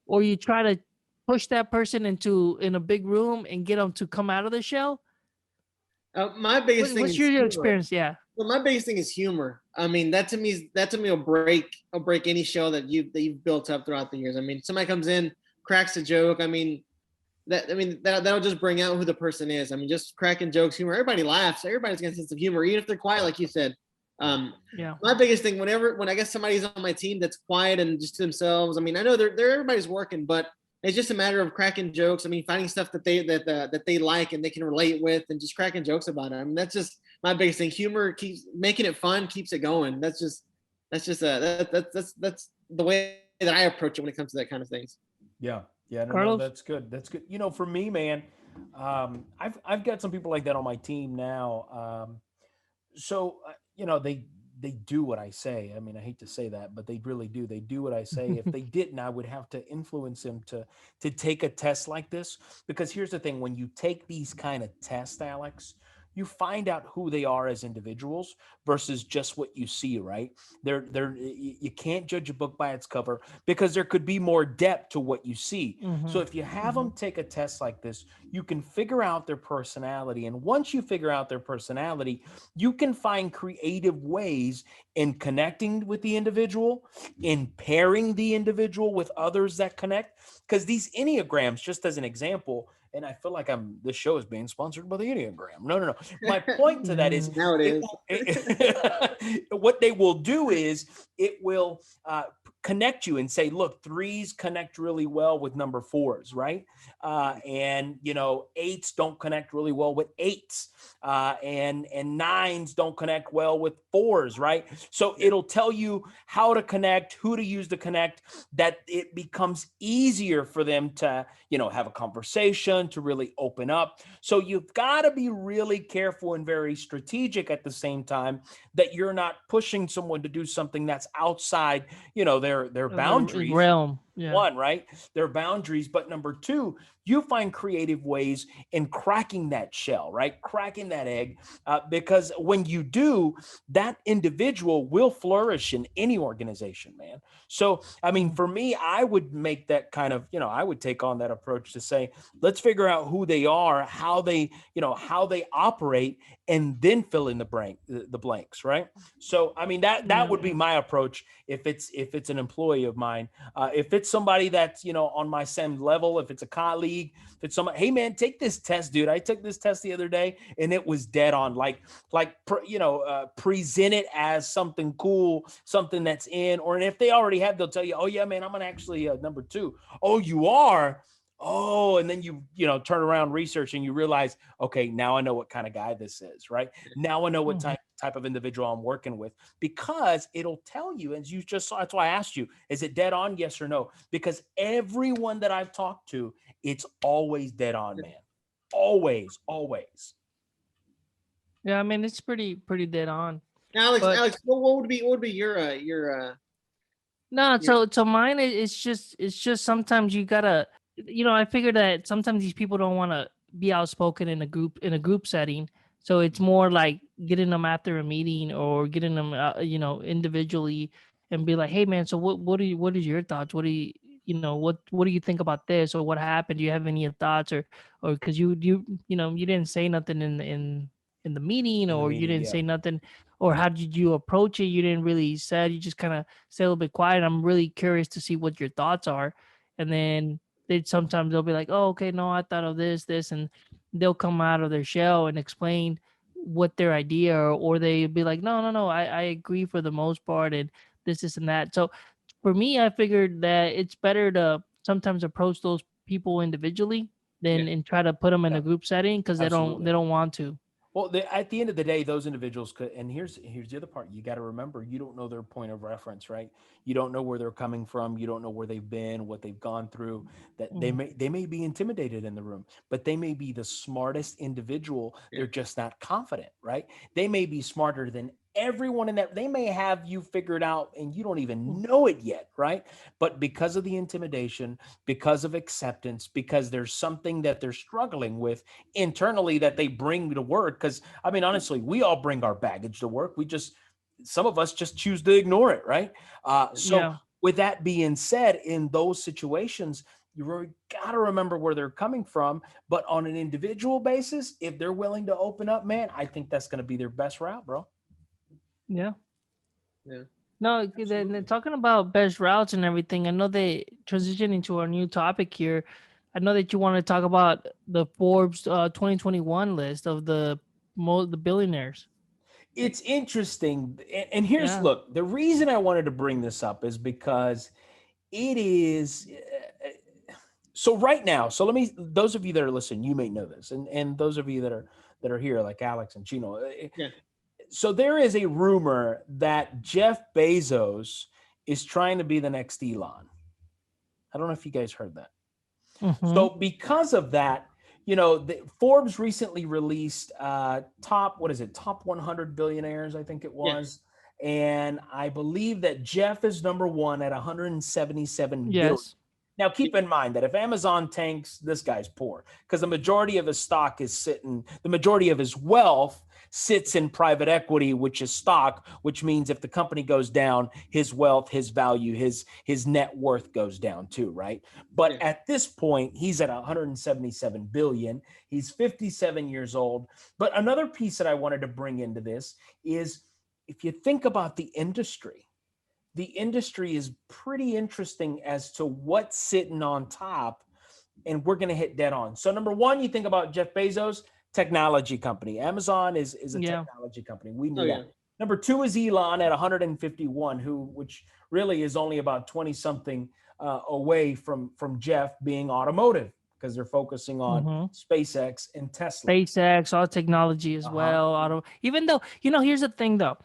or you try to push that person into in a big room and get them to come out of the shell? My biggest thing What's is your humor. experience? Yeah. Well, my biggest thing is humor. I mean, that to me will break any show that you've built up throughout the years. I mean, somebody comes in, cracks a joke. That'll just bring out who the person is. I mean, just cracking jokes, humor. Everybody laughs. Everybody's got a sense of humor, even if they're quiet, like you said. Um, Yeah. my biggest thing, when I guess somebody's on my team that's quiet and just to themselves. I mean, I know they're everybody's working, but it's just a matter of cracking jokes. I mean, finding stuff that they like and they can relate with, and just cracking jokes about it. I mean, that's just my biggest thing. Humor keeps making it fun, keeps it going. That's the way that I approach it when it comes to that kind of things. Yeah. Yeah. No, Carlos? that's good. That's good. For me, man, I've got some people like that on my team now. They do what I say. I mean, I hate to say that, but they really do. They do what I say. If they didn't, I would have to influence them to take a test like this. Because here's the thing: when you take these kind of tests, Alex, you find out who they are as individuals versus just what you see. Right? You can't judge a book by its cover because there could be more depth to what you see. So Mm-hmm. if you have them take a test like this, you can figure out their personality, and once you figure out their personality, you can find creative ways in connecting with the individual, in pairing the individual with others that connect. Because these Enneagrams, just as an example, and I feel like this show is being sponsored by the Enneagram. No, no, no. My point to that is, Mm, Now it it, is. what they will do is it will connect you and say, look, threes connect really well with number fours, right? And eights don't connect really well with eights, and nines don't connect well with fours, right? So it'll tell you how to connect, who to use to connect, that it becomes easier for them to have a conversation, to really open up. So you've got to be really careful and very strategic at the same time, that you're not pushing someone to do something that's outside their the boundaries. realm. Yeah. One, right? Their boundaries. But number two, you find creative ways in cracking that shell, right? Cracking that egg. Because when you do, that individual will flourish in any organization, man. So, I mean, Mm. for me, I would make that kind of, I would take on that approach to say, let's figure out who they are, how they operate, and then fill in the blanks, right? So, I mean, that Yeah. would be my approach if it's an employee of mine. If it's somebody that's on my same level, if it's a colleague, if it's somebody, hey man, take this test, dude. I took this test the other day and it was dead on. Present it as something cool, something that's in, or if they already have, they'll tell you, oh yeah, man, I'm gonna actually number two. Oh, you are. Oh, and then turn around, research, and you realize, okay, now I know what kind of guy this is, right? Now I know what Mhm. type of individual I'm working with, because it'll tell you, as you just saw. That's why I asked you, is it dead on? Yes or no? Because everyone that I've talked to, it's always dead on, man. Always, always. Yeah. I mean, it's pretty dead on. Alex, But Alex, what would be no, your so mine it's just sometimes you gotta I figure that sometimes these people don't want to be outspoken in a group setting, so it's more like getting them after a meeting or getting them individually and be like, hey man, so what is your thoughts? What do what do you think about this, or what happened? Do you have any thoughts, or because you didn't say nothing in the meeting, In the or you meeting, didn't yeah. say nothing, or how did you approach it? You didn't really said, you just kind of stay a little bit quiet. I'm really curious to see what your thoughts are. And then they'll be like, oh, okay, no, I thought of this, and they'll come out of their shell and explain what their idea, or they be like, no, no, no, I agree for the most part, and this and that. So for me, I figured that it's better to sometimes approach those people individually yeah. than and try to put them in Yeah, a group setting because they absolutely. don't want to. Well, at the end of the day, those individuals could, and here's the other part. You got to remember, you don't know their point of reference, right? You don't know where they're coming from. You don't know where they've been, what they've gone through. That they Mhm. may be intimidated in the room, but they may be the smartest individual. Yeah. They're just not confident, right? They may be smarter than everyone in that, they may have you figured out and you don't even know it yet, right? But because of the intimidation, because of acceptance, because there's something that they're struggling with internally that they bring to work. Because I mean, honestly, we all bring our baggage to work. We just, some of us just choose to ignore it, right? So Yeah. with that being said, in those situations, you really got to remember where they're coming from. But on an individual basis, if they're willing to open up, man, I think that's going to be their best route, bro. Yeah. Yeah. No, then Absolutely. talking about best routes and everything, I know they transition into our new topic here. I know that you want to talk about the Forbes 2021 list of the billionaires. It's interesting. And here's, Yeah. look, the reason I wanted to bring this up is because it is so right now. So let me, those of you that are listening, you may know this, and those of you that are here, like Alex and Chino. Yeah. So there is a rumor that Jeff Bezos is trying to be the next Elon. I don't know if you guys heard that. Mm-hmm. So because of that, Forbes recently released top, what is it, top 100 billionaires, I think it Yes. was. And I believe that Jeff is number one at 177 billion. Yes. Now, Yeah. keep in mind that if Amazon tanks, this guy's poor because the majority of his stock is sitting, the majority of his wealth sits in private equity, which is stock, which means if the company goes down, his wealth, his value, his net worth goes down too, right? But Yeah. at this point, he's at 177 billion. He's 57 years old. But another piece that I wanted to bring into this is if you think about the industry is pretty interesting as to what's sitting on top, and we're going to hit dead on. So number one, you think about Jeff Bezos, technology company. Amazon is a Yeah. technology company. We Oh knew yeah. that. Number two is Elon at 151, which really is only about 20 something away from Jeff being automotive because they're focusing on Mm-hmm. SpaceX and Tesla. SpaceX, all technology as Uh-huh. well. Auto. Even though here's the thing though.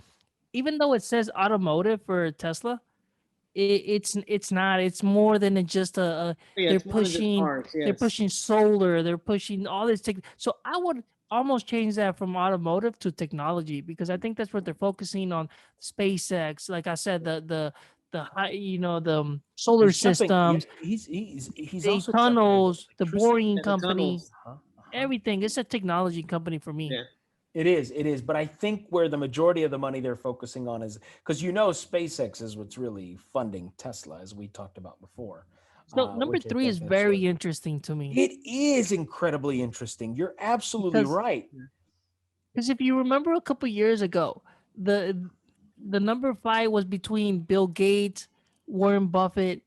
Even though it says automotive for Tesla, it's not. It's more than just a Yeah. they're It's more than just pushing cars. they're Yes. pushing solar. They're pushing all this tech. So I would almost change that from automotive to technology because I think that's what they're focusing on. SpaceX, like I said, the solar He's jumping. Yeah, systems, he's the also jumping into tunnels, the electricity. boring Yeah. The company, tunnels. Uh-huh. Uh-huh. everything. It's a technology company for me. Yeah. It is. But I think where the majority of the money they're focusing on is because SpaceX is what's really funding Tesla, as we talked about before, So number which I three is think that's what very interesting to me it is. Incredibly interesting. You're absolutely because right. if you remember a couple years ago, the the number five was between Bill Gates, Warren Buffett,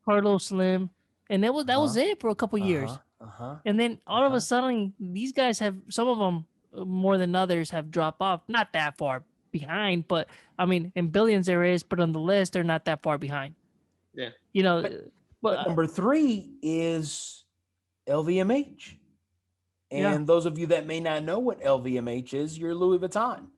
Carlos Slim, and that was Uh-huh. it for a couple Uh-huh. years. Uh-huh. And then all of a Uh-huh. sudden, these guys have some of them more than others have dropped off. Not that far behind, but I mean, in billions there is, but on the list they're not that far behind. Yeah. You know, But but but number three is LVMH. yeah, And those of you that may not know what LVMH is, you're Louis Vuitton,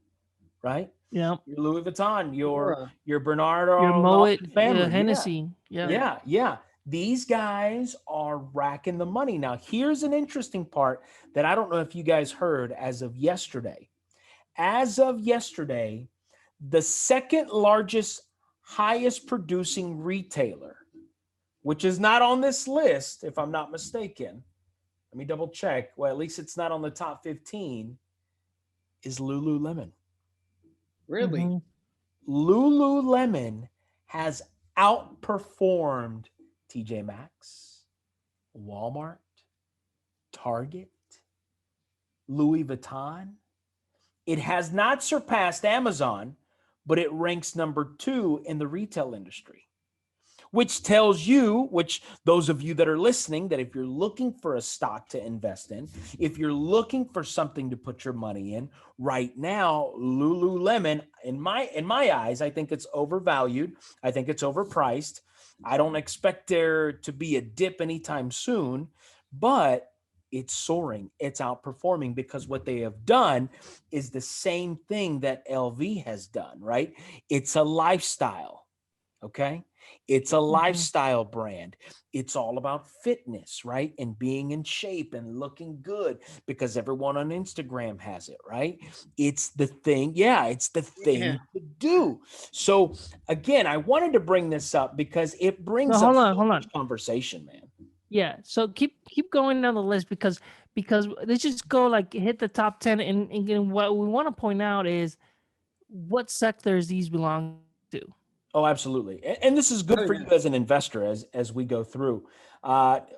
right? yeah, Your Louis Vuitton, Sephora. your Bernard your Moet, Arnault family. Yeah. Hennessy, yeah, Yeah. Yeah. These guys are racking the money. Now, here's an interesting part that I don't know if you guys heard as of yesterday. As of yesterday, the second largest, highest producing retailer, which is not on this list, if I'm not mistaken. Let me double check. Well, at least it's not on the top 15, is Lululemon. Really. hmm Lululemon has outperformed TJ Maxx, Walmart, Target, Louis Vuitton. It has not surpassed Amazon, but it ranks number two in the retail industry, which tells you, which those of you that are listening, that if you're looking for a stock to invest in, if you're looking for something to put your money in right now, Lululemon, in my eyes, I think it's overvalued. I think it's overpriced. I don't expect there to be a dip anytime soon, but it's soaring. It's outperforming because what they have done is the same thing that LV has done, right? It's a lifestyle. Okay. It's a Mhm. lifestyle brand. It's all about fitness, right? And being in shape and looking good because everyone on Instagram has it, right? It's the thing. Yeah, it's the Yeah. thing to do. So, again, I wanted to bring this up because it No, brings up hold on, so hold much on. conversation, man. Yeah. So keep going down the list because let's just go like hit the top 10, and what we want to point out is what sectors these belong to. Oh, absolutely. And this is good Oh for yeah. you as an investor as we go through.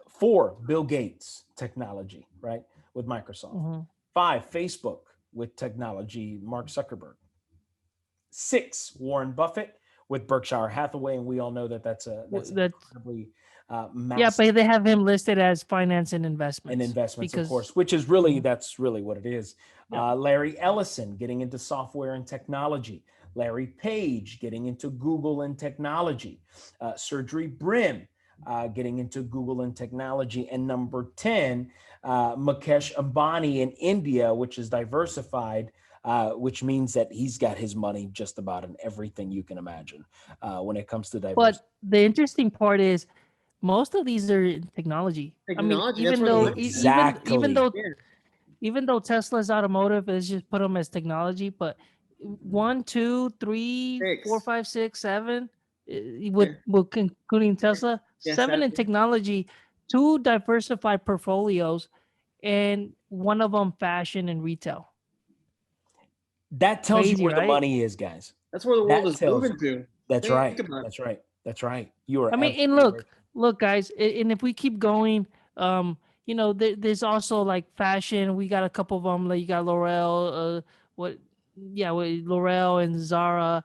Four, Bill Gates technology, right, with Microsoft. Mhm. Five, Facebook with technology, Mark Zuckerberg. Six, Warren Buffett with Berkshire Hathaway, and we all know that that's an That's incredibly yeah, massive but they have him listed as finance and and investments investments, of because course, which is really Mhm. that's really what it is. Yeah. Larry Ellison getting into software and technology. Larry Page getting into Google and technology. Sergey Brin getting into Google and technology. And number 10, Mukesh Ambani in India, which is diversified, which means that he's got his money just about in everything you can imagine when it comes to diversity. But the interesting part is most of these are in technology. I mean, Technology. That's where the money's at. Exactly. Yeah. even though Tesla's automotive is just put them as technology, but one, two, three, four, Six. five, six, seven, Yeah. including Tesla, Yeah. seven Seven. in technology, two diversified portfolios, and one of them fashion and retail. That tells you Crazy, where the right? money is, guys. That's where the world That is tells moving you. to. That's Think right. about it. That's right. That's right. You are I mean, and absolutely right. look, guys, and if we keep going, there's also like fashion. We got a couple of them. Like you got L'Oreal, what, yeah, L'Oreal and Zara,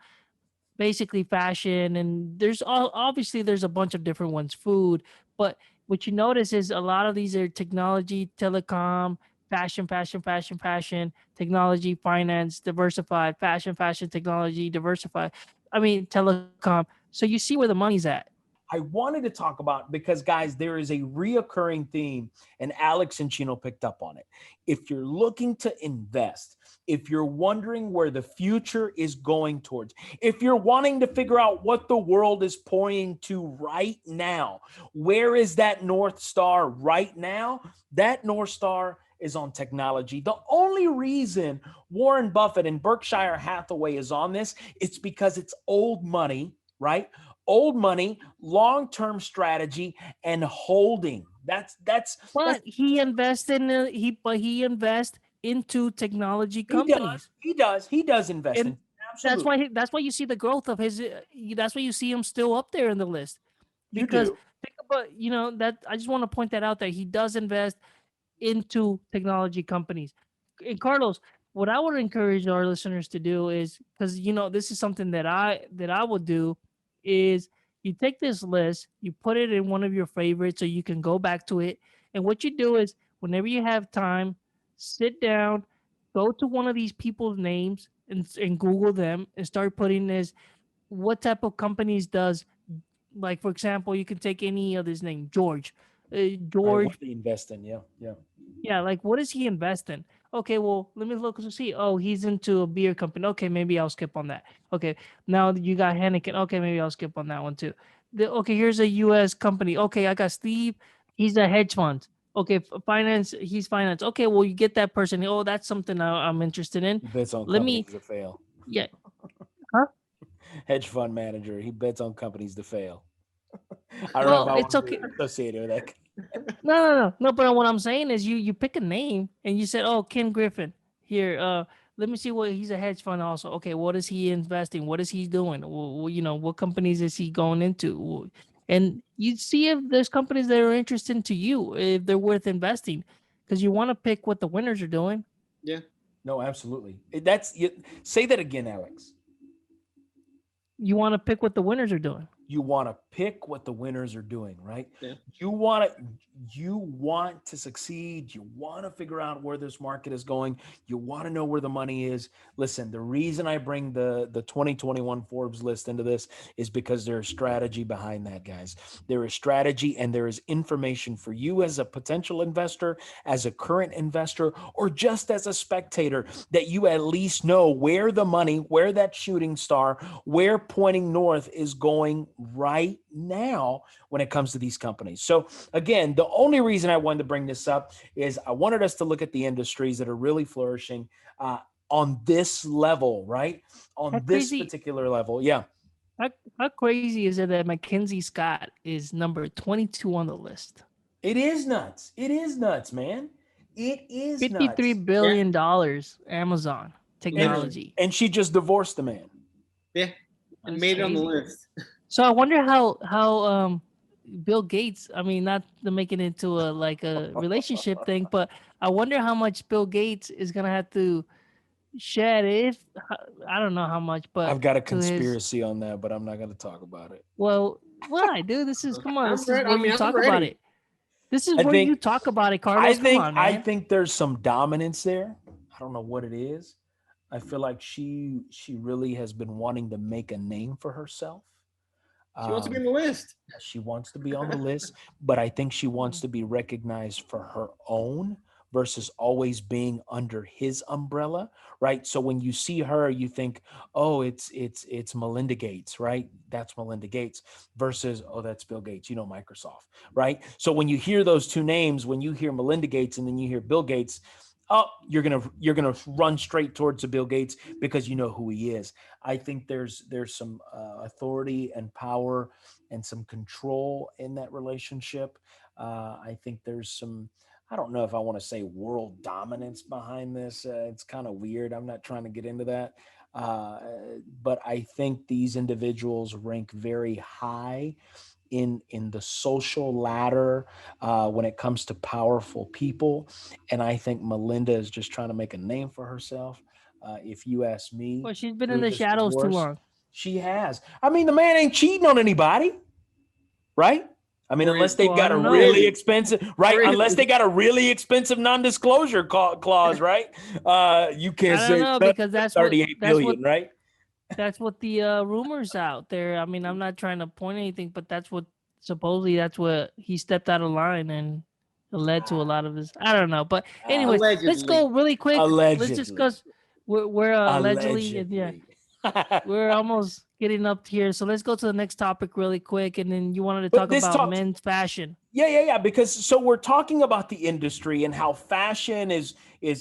basically fashion, and obviously there's a bunch of different ones, food, but what you notice is a lot of these are technology, telecom, fashion, technology, finance, diversified, fashion, technology, diversified, I mean telecom. So you see where the money's at. I wanted to talk about because, guys, there is a reoccurring theme, and Alex and Chino picked up on it. If you're looking to invest, if you're wondering where the future is going towards, if you're wanting to figure out what the world is pointing to right now, where is that North Star right now? That North Star is on technology. The only reason Warren Buffett and Berkshire Hathaway is on this, it's because it's old money, right? Old money, long-term strategy, and holding. That's But he invests in he invests into technology he does. companies, He does invest and in absolutely. that's why you see the growth of his. That's why you see him still up there in the list, You because do. think about, that I just want to point that out, that he does invest into technology companies. And Carlos, what I would encourage our listeners to do is, because this is something that I would do, is you take this list, you put it in one of your favorites so you can go back to it. And what you do is whenever you have time, sit down, go to one of these people's names and Google them and start putting this, what type of companies does, like for example, you can take any of his name, George. Right. What George, they invest in. Yeah. Yeah. yeah, like what does he invest in? Okay, well, let me look to see. Oh, he's into a beer company. Okay, maybe I'll skip on that. Okay, now you got Henneken. Okay, maybe I'll skip on that one too. Okay, here's a U.S. company. Okay, I got Steve. He's a hedge fund. Okay, finance. He's finance. Okay, well, you get that person. Oh, that's something I'm interested in. He bets on Let me. companies to fail. Yeah. Huh? Hedge fund manager. He bets on companies to fail. I don't know if Well, I it's want to be okay. associated with that. No. But what I'm saying is, you pick a name and you said, "Oh, Ken Griffin." Here, let me see what he's a hedge fund also. Okay, what is he investing? What is he doing? What companies is he going into? And you see if there's companies that are interesting to you, if they're worth investing, because you want to pick what the winners are doing. Yeah. No, absolutely. That's you, say that again, Alex. You want to pick what the winners are doing. You want to pick what the winners are doing, right? Yeah. You want to succeed. You want to figure out where this market is going. You want to know where the money is. Listen, the reason I bring the 2021 Forbes list into this is because there's strategy behind that, guys. There is strategy and there is information for you as a potential investor, as a current investor, or just as a spectator, that you at least know where the money, where that shooting star, where pointing north is going right now when it comes to these companies. So again, the only reason I wanted to bring this up is I wanted us to look at the industries that are really flourishing on this level, right? How On this crazy, particular level. Yeah. how crazy is it that Mackenzie Scott is number 22 on the list? It is nuts. It is nuts, man. It is $53 nuts. billion Amazon Literally. technology. And she just divorced the man. Yeah. And That's made it on the crazy. list. So I wonder how Bill Gates, I mean, not to make it into a like a relationship thing, but I wonder how much Bill Gates is gonna have to shed, if I don't know how much, but I've got a to his, conspiracy on that, but I'm not going to talk about it. well, why, dude? This is, come on, I'm this is ready. where I mean, you I'm talk about ready. it. This is I where you think talk about it, I Carlos. Come think on, I man. think there's some dominance there. I don't know what it is. I feel like she really has been wanting to make a name for herself. She wants to be on Um, the list. she wants to be on the list, but I think she wants to be recognized for her own versus always being under his umbrella, right? So when you see her, you think, oh, it's Melinda Gates, right? That's Melinda Gates versus, oh, that's Bill Gates, Microsoft, right? So when you hear those two names, when you hear Melinda Gates and then you hear Bill Gates, oh, you're gonna run straight towards the Bill Gates because you know who he is. I think there's some authority and power and some control in that relationship. I think there's some, I don't know if I want to say world dominance behind this. It's kind of weird. I'm not trying to get into that. Uh, but I think these individuals rank very high in the social ladder when it comes to powerful people. And I think Melinda is just trying to make a name for herself. If you ask me, Well, she's been in through the this shadows too divorce, long. she has. I mean, the man ain't cheating on anybody, right? I mean, unless Really? they Well, I got a don't know. really Really? expensive, right? Unless they Really? got a really expensive non-disclosure clause, right? You can't I don't say know, nothing because but 38 billion, right? that's what the rumors out there. I mean, I'm not trying to point anything, but that's what supposedly that's what he stepped out of line and it led to a lot of this. I don't know, but anyways, let's go Allegedly. really quick. Let's Allegedly. discuss. We're allegedly, and yeah, Allegedly. we're almost getting up here. So let's go to the next topic really quick, and then you wanted to But talk this about talks, men's fashion. yeah. Because so we're talking about the industry and how fashion is.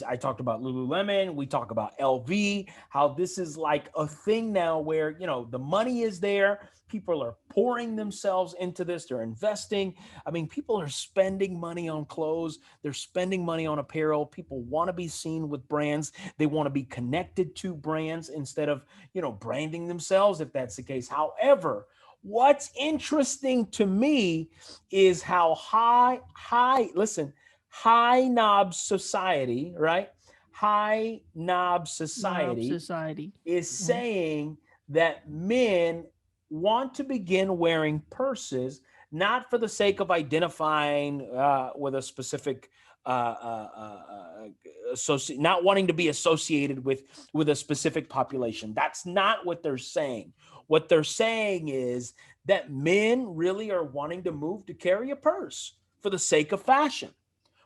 I talked about Lululemon. We talk about LV. How this is like a thing now, where the money is there. People are pouring themselves into this. They're investing. I mean, people are spending money on clothes. They're spending money on apparel. People want to be seen with brands. They want to be connected to brands instead of branding themselves, if that's the case. However, what's interesting to me is how listen, high knob society, right? High knob Knob society society. is Mhm. saying that men want to begin wearing purses, not for the sake of identifying with a specific not wanting to be associated with a specific population. That's not what they're saying. What they're saying is that men really are wanting to move to carry a purse for the sake of fashion,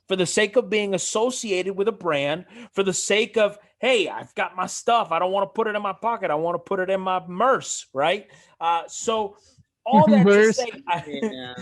for the sake of being associated with a brand, for the sake of, hey, I've got my stuff. I don't want to put it in my pocket. I want to put it in my purse, right? So all that to Verse. say, Yeah.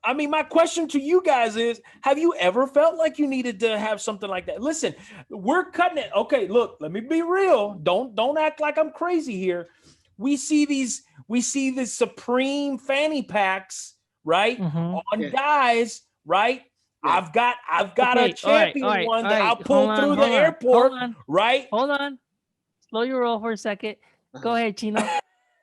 I mean, my question to you guys is, have you ever felt like you needed to have something like that? Listen, we're cutting it. Okay, look, let me be real. Don't act like I'm crazy here. We see the Supreme fanny packs, right? Mm-hmm. On Yeah. guys, right? Yeah. I've got a Okay. All right. All champion right. one All that I'll right. Hold pull on. through the Hold on. Hold airport, on. right? Hold on. Slow your roll for a second. Go Uh-huh. ahead, Chino.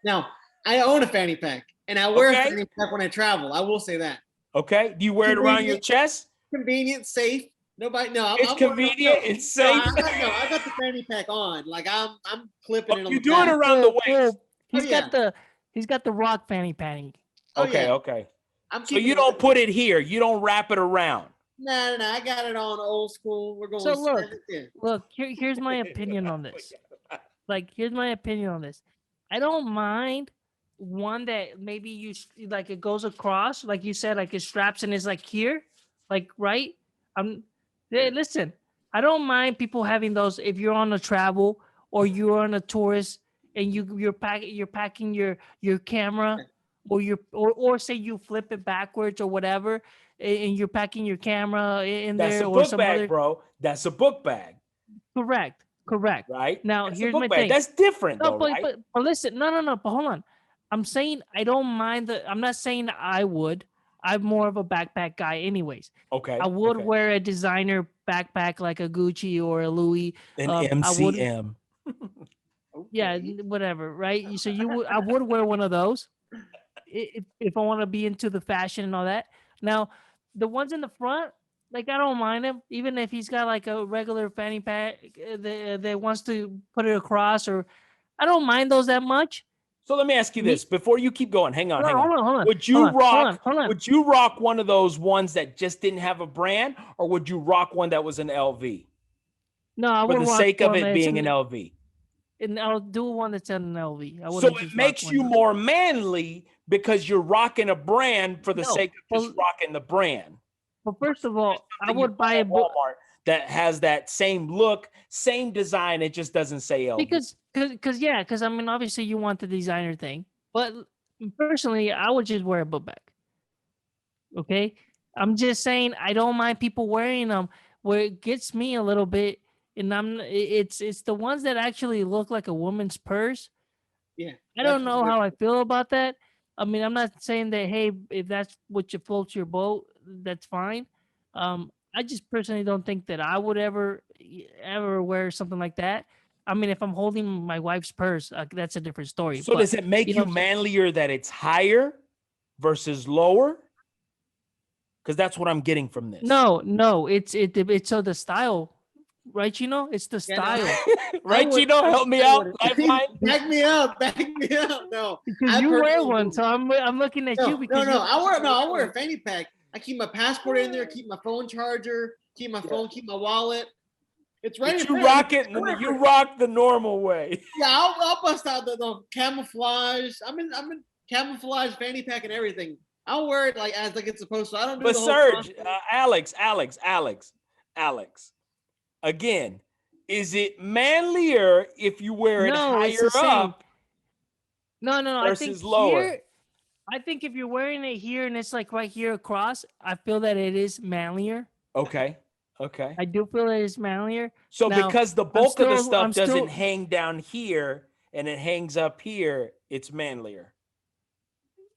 Now, I own a fanny pack, and I wear a Okay. fanny pack when I travel. I will say that. Okay. Do you wear it around your Convenient, chest? convenient, safe. Nobody. No, It's I'm wearing. convenient. It's No, safe. I got the fanny pack on. Like I'm clipping Oh, it on you the do it back. around the waist. Whoa. Oh He's yeah. got the He's got the rock fanny padding. Okay, okay. I'm so you don't put it here. You don't wrap it around. No. I got it on old school. We're going. So look. Here's my opinion on this. Like, here's my opinion on this. I don't mind one that maybe you like it goes across, like you said, like it straps and is like here, like right. Listen, I don't mind people having those if you're on a travel or you're on a tourist and you're packing your camera or say you flip it backwards or whatever and you're packing your camera in That's there a or book some bag, other. bro. That's a book bag. Correct. Right. Now That's here's a book my bag. thing. That's different, No, though, right? but listen, no. But hold on. I'm saying I don't mind I'm not saying I would. I'm more of a backpack guy, anyways. Okay. I would okay. wear a designer backpack like a Gucci or a Louis. An I would. MCM. Yeah, whatever. Right. So I would wear one of those if I want to be into the fashion and all that. Now, the ones in the front, like I don't mind him, even if he's got like a regular fanny pack that wants to put it across, or I don't mind those that much. So let me ask you this before you keep going. Hang on. Hold on. Would you rock one of those ones that just didn't have a brand, or would you rock one that was an LV? No, I for would the rock sake of one it that's being an LV. And I'll do one that's an LV. I So wouldn't it just makes rock you one. more manly because you're rocking a brand for the No, sake of just rocking the brand. But first of all, I Something you would buy a at Walmart that has that same look, same design. It just doesn't say LV. because I mean, obviously you want the designer thing, but personally, I would just wear a book bag. Okay, I'm just saying I don't mind people wearing them. Where it gets me a little bit, and it's the ones that actually look like a woman's purse. Yeah, I don't know how I feel about that. I mean, I'm not saying that, hey, if that's what you floats your boat, that's fine. I just personally don't think that I would ever wear something like that. I mean, if I'm holding my wife's purse, that's a different story. So But does it make you manlier that it's higher versus lower? Because that's what I'm getting from this. No, it's so the style, right? It's the style, right? Help me out, Lifeline. Back me up. No, because you wear one, so I'm looking at you because no. I wear a fanny pack. I keep my passport in there, keep my phone charger, keep my phone, keep my wallet. It's right. But you rock it. You rock the normal way. Yeah, I'll bust out the camouflage. I'm in camouflage fanny pack and everything. I'll wear it as it's supposed to. I don't do. But the Serge, Alex. Again, is it manlier if you wear it higher up? No. Versus lower. I think if you're wearing it here and it's like right here across, I feel that it is manlier. Okay. I do feel it is manlier. So now, because the bulk of the stuff doesn't hang down here and it hangs up here, it's manlier.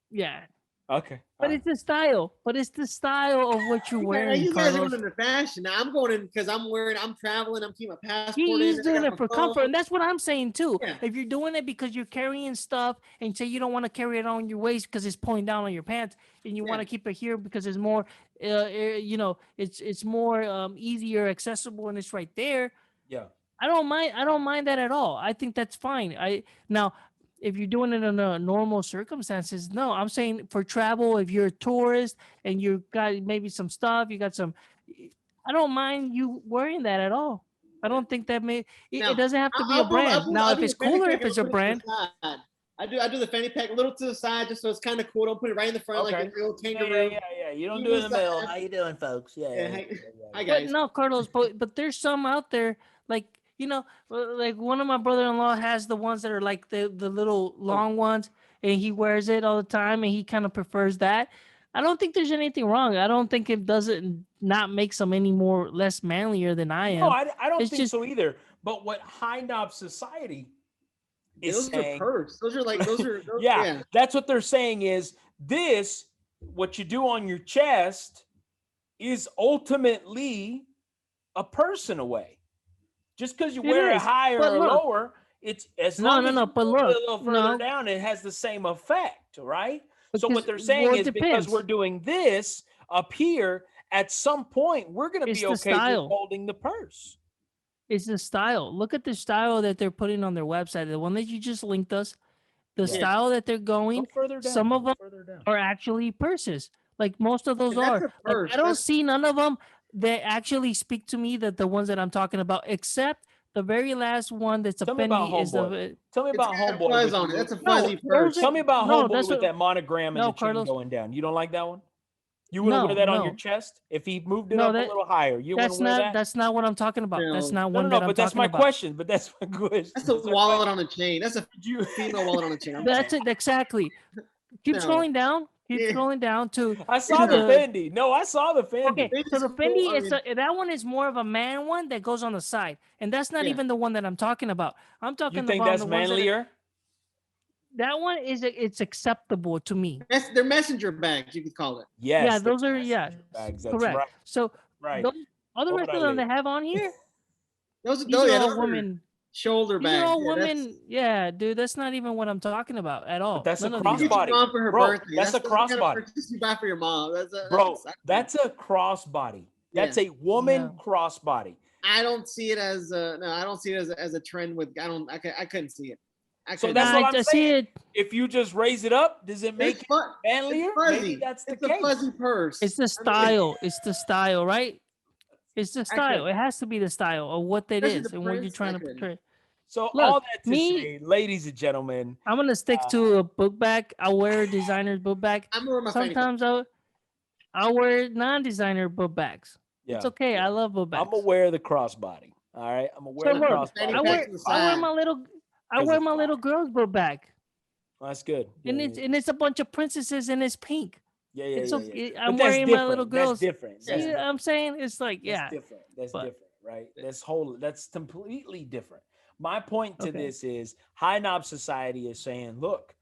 Yeah. Okay. But it's the style. But it's the style of what you're wearing. You guys are going into fashion. Now I'm going in because I'm traveling. I'm keeping my passport. He's doing it for comfort, and that's what I'm saying too. Yeah. If you're doing it because you're carrying stuff and say you don't want to carry it on your waist because it's pulling down on your pants, and you want to keep it here because it's more, it's more easier, accessible, and it's right there. Yeah. I don't mind that at all. I think that's fine. Now, if you're doing it under normal circumstances, no. I'm saying for travel, if you're a tourist and you got maybe some stuff, you got some. I don't mind you wearing that at all. I don't think that it doesn't have to be a brand. Now, if it's cooler, if it's a brand. I do the fanny pack a little to the side just so it's kind of cool. Don't put it right in the front like a real kangaroo. Yeah. You don't do it in the middle. How you doing, folks? Yeah. Hi, guys. But no, Carlos, but there's some out there like. Like one of my brother-in-law has the ones that are like the little long ones, and he wears it all the time, and he kind of prefers that. I don't think there's anything wrong. I don't think it doesn't not make some any more less manlier than I am. No, I don't think so either. But what high knob society is saying, those are yeah, that's what they're saying is this, what you do on your chest is ultimately a purse in a way. Just because you wear it higher or lower, it's as long as you put it a little further down, it has the same effect, right? So what they're saying is because we're doing this up here, at some point we're going to be okay just holding the purse. It's the style. Look at the style that they're putting on their website. The one that you just linked us. the style that they're going, some of them are actually purses. Like most of those That's are. a Like purse. I don't see none of them that actually speak to me, that the ones that I'm talking about, except the very last one that's a Tell me about Fendi is Homeboy. the Tell me It's about got a Homeboy fuzz with on the it. That's a no, fuzzy purse. Tell me about no, Homeboy that's with what that monogram and no, the chain Carlos. going down. You don't like that one? You wouldn't wear No, that on your no. chest if he moved it No, up a little higher. You wouldn't wear that? that's not what I'm talking about. That's No, not No, no, one no. that I'm But that's talking my about. question. But that's my question. that's a That's my wallet question. on a chain. That's a Did you? female wallet on a chain. I'm That's sorry. it exactly. Keep No. scrolling down. Keep Yeah. scrolling down I to saw the Yeah. the Fendi. No, I saw the Fendi. okay. So Fendi's the cool. Fendi I is mean, that one is more of a man one that goes on the side, and that's not yeah. even the one that I'm talking about. I'm You talking think about that's the ones that are, manlier? that one is it's acceptable to me. They're messenger bags, you could call it. Yeah, Yes, they're those are messenger bags. That's correct. right. So Right. those all the rest of them Orale. that have on here, Those, these oh are yeah, all those are women. shoulder These are bags. all Yeah, that's women. Yeah, dude, that's not even what I'm talking about at But all. that's a None of you these get are. your crossbody. mom for her Bro, birthday. that's a That's the kind of crossbody. purchase you buy for your mom. That's Bro, exciting. that's a crossbody. That's Yeah. a woman Yeah. crossbody. I don't see it as a no. I don't see it as a trend. With I couldn't see it. I So couldn't. that's Nah, what I I'm just see saying. it. If you just raise it up, does it make It's it fun. It's manlier? Maybe fuzzy. that's the It's a case. fuzzy purse. It's the I mean, style. It's the style, right? It's the I style. couldn't. It has to be the style of what that Especially is the and what you're prints. I trying to couldn't. portray. So Look, all that to me, say, ladies and gentlemen, I'm gonna stick uh, to a book bag. I wear a designer's book bag. I'm gonna wear my fanny pack. Sometimes I'll wear non-designer book bags. It's yeah, okay. yeah. I love book I'm bags. gonna wear the crossbody. All right, I'm gonna wear So the I put look, the fanny crossbody packs to the I wear side. my little because it's fire. book bag, That's good. Yeah, and it's a bunch of princesses and it's pink. yeah, yeah, It's yeah, yeah. okay. But I'm that's wearing my little different. That's girls. different. See That's Yeah. what I'm different. saying? It's like That's yeah, different. That's but different, right? That's completely different. My point to okay. this is high knob society is saying, look,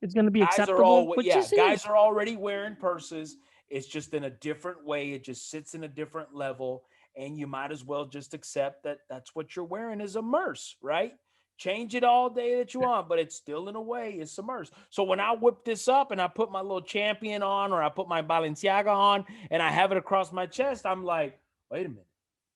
It's gonna be guys are acceptable, all which yeah, is guys it. are already wearing purses. It's just in a different way. It just sits in a different level, and you might as well just accept that that's what you're wearing is a merce, right? Change it all day that you want, but it's still in a way it's a merce. So when I whip this up and I put my little champion on, or I put my Balenciaga on, and I have it across my chest, I'm like, wait a minute,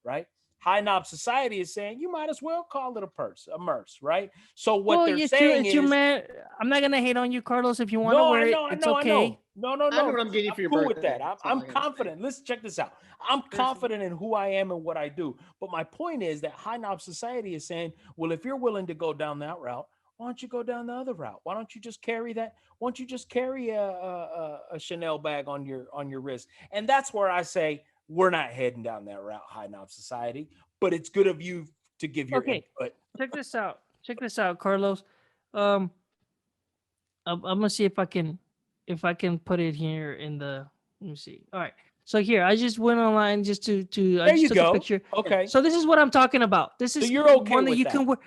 right? High knob society is saying you might as well call it a purse, a merce, right? So what Well, they're saying it's your is, man. I'm not gonna hate on you, Carlos. If you want to no, wear I it, know, I it's know, I okay. know. No, no, I know no. what I'm Listen, getting I'm for your cool with birthday. that. I'm, That's all I'm I gotta say. confident. Listen, check this out. I'm confident in who I am and what I do. But my point is that high knob society is saying, well, if you're willing to go down that route, why don't you go down the other route? Why don't you just carry that? Why don't you just carry a Chanel bag on your wrist? And that's where I say we're not heading down that route, high knob society. But it's good of you to give your Okay, input. check this out. Check this out, Carlos. Um, I'm gonna see if I can put it here in the. Let me see. All right. So here, I just went online just to I There just you took a go. picture. Okay. So this is what I'm talking about. This So is you're okay one that with you that. can wear.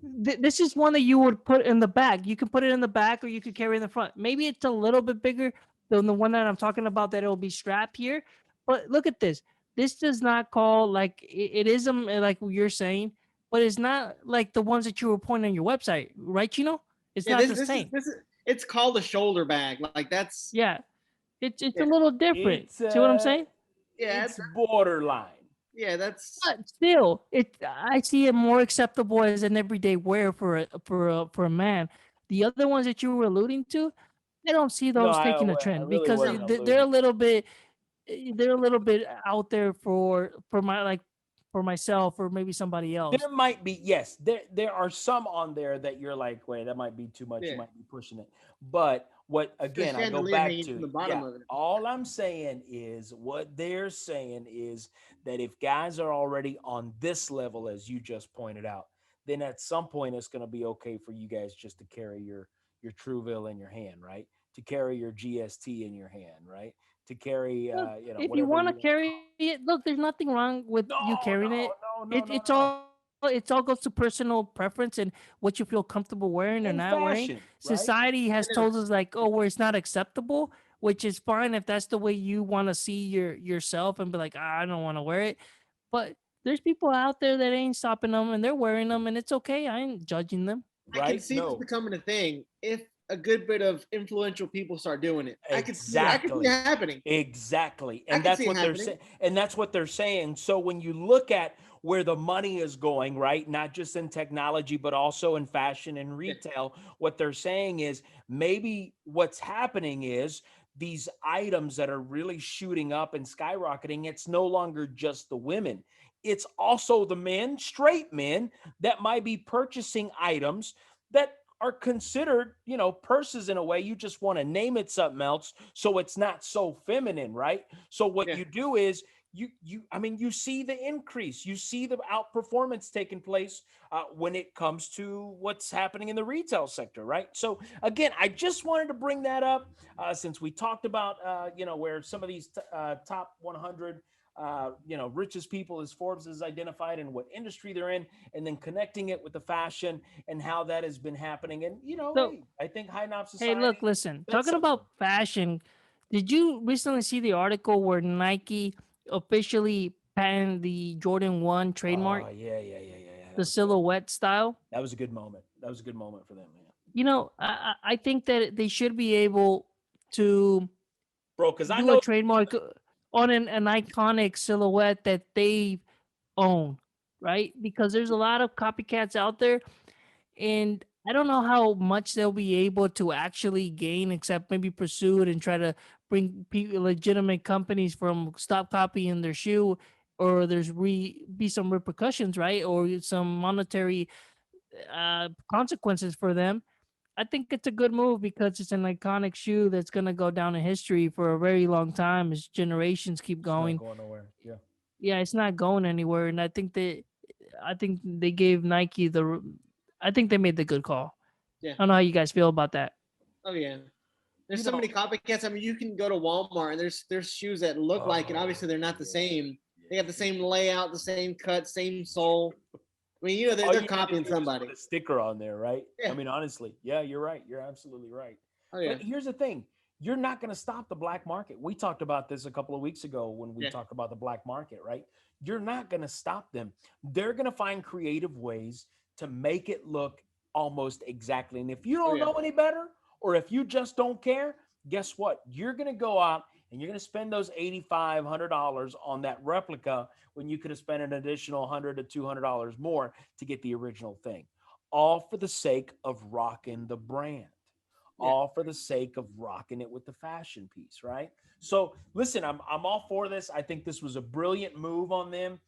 This is one that you would put in the back. You can put it in the back, or you could carry in the front. Maybe it's a little bit bigger than the one that I'm talking about. That it'll be strapped here. But look at this. This does not call like it is like you're saying, but it's not like the ones that you were pointing on your website, right? It's Yeah, not the this is same. it's called a shoulder bag. Like that's Yeah, it's a yeah, little different. It's See what I'm saying? yeah, it's borderline. yeah, that's But still, I see it more acceptable as an everyday wear for a man. The other ones that you were alluding to, I don't see No, those taking a I trend really because wasn't they're a alluding. little bit they're a little bit out there for my like for myself or maybe somebody else. There might be, yes, there are some on there that you're like, wait, that might be too much. You yeah. might be pushing it. But what The again, I go chandelier back hanging from to, the bottom yeah, of it. all I'm saying is what they're saying is that if guys are already on this level, as you just pointed out, then at some point it's gonna be okay for you guys just to carry your Trueville in your hand, right? To carry your GST in your hand, right? To carry Look, if you whatever want you to want to call carry it, look, there's nothing wrong with you no, carrying it. no, no, no, no, It's no. all goes to personal preference and what you feel comfortable wearing or In not wearing. fashion, right? Society has And told us like, oh, where it's not acceptable, which is fine if that's the way you want to see yourself and be like, I don't want to wear it. But there's people out there that ain't stopping them and they're wearing them and it's okay. I ain't judging them. I can Right? see this No, becoming a thing if a good bit of influential people start doing it. I could see it exactly. happening. Exactly. I And could that's see it what they're happening. saying. And that's what they're saying. So when you look at where the money is going, right? Not just in technology, but also in fashion and Yeah. retail. What they're saying is maybe what's happening is these items that are really shooting up and skyrocketing, it's no longer just the women. It's also the men, straight men, that might be purchasing items that are considered, purses in a way. You just want to name it something else so it's not so feminine, right? So what Yeah. you do is you see the increase, you see the outperformance taking place when it comes to what's happening in the retail sector, right? So again, I just wanted to bring that up since we talked about where some of these top 100 richest people as Forbes has identified and what industry they're in, and then connecting it with the fashion and how that has been happening. And So, hey, I think High Knob hey, Society look, listen. said Talking something. about fashion, did you recently see the article where Nike officially patented the Jordan 1 trademark, Oh yeah. That the was good. silhouette style? That was a good moment. That was a good moment for them, man. I think that they should be able to Bro, because I do a know trademark on an iconic silhouette that they own, right? Because there's a lot of copycats out there, and I don't know how much they'll be able to actually gain, except maybe pursue it and try to bring legitimate companies from stop copying their shoe, or be some repercussions, right, or some monetary consequences for them. I think it's a good move because it's an iconic shoe that's gonna go down in history for a very long time as generations keep it's not going. going nowhere. Yeah. Yeah, it's not going anywhere, and I think they gave Nike I think they made the good call. Yeah. I don't know how you guys feel about that. Oh yeah. There's You so know, many copycats. I mean, you can go to Walmart and there's shoes that look like it. oh Obviously, they're not the yeah, same. They got the yeah. same layout, the same cut, same sole. I mean, All they're you need to copying do is put somebody. a sticker on there, right? I Yeah. mean, honestly, yeah, you're right. You're absolutely right. Oh yeah. But here's the thing: you're not going to stop the black market. We talked about this a couple of weeks ago when we Yeah. talked about the black market, right? You're not going to stop them. They're going to find creative ways to make it look almost exactly. And if you Oh don't yeah. know any better, or if you just don't care, guess what? You're going to go out and you're going to spend those $8,500 on that replica when you could have spent an additional $100 to $200 more to get the original thing, all for the sake of rocking the brand, Yeah. all for the sake of rocking it with the fashion piece, right? So listen, I'm all for this. I think this was a brilliant move on them.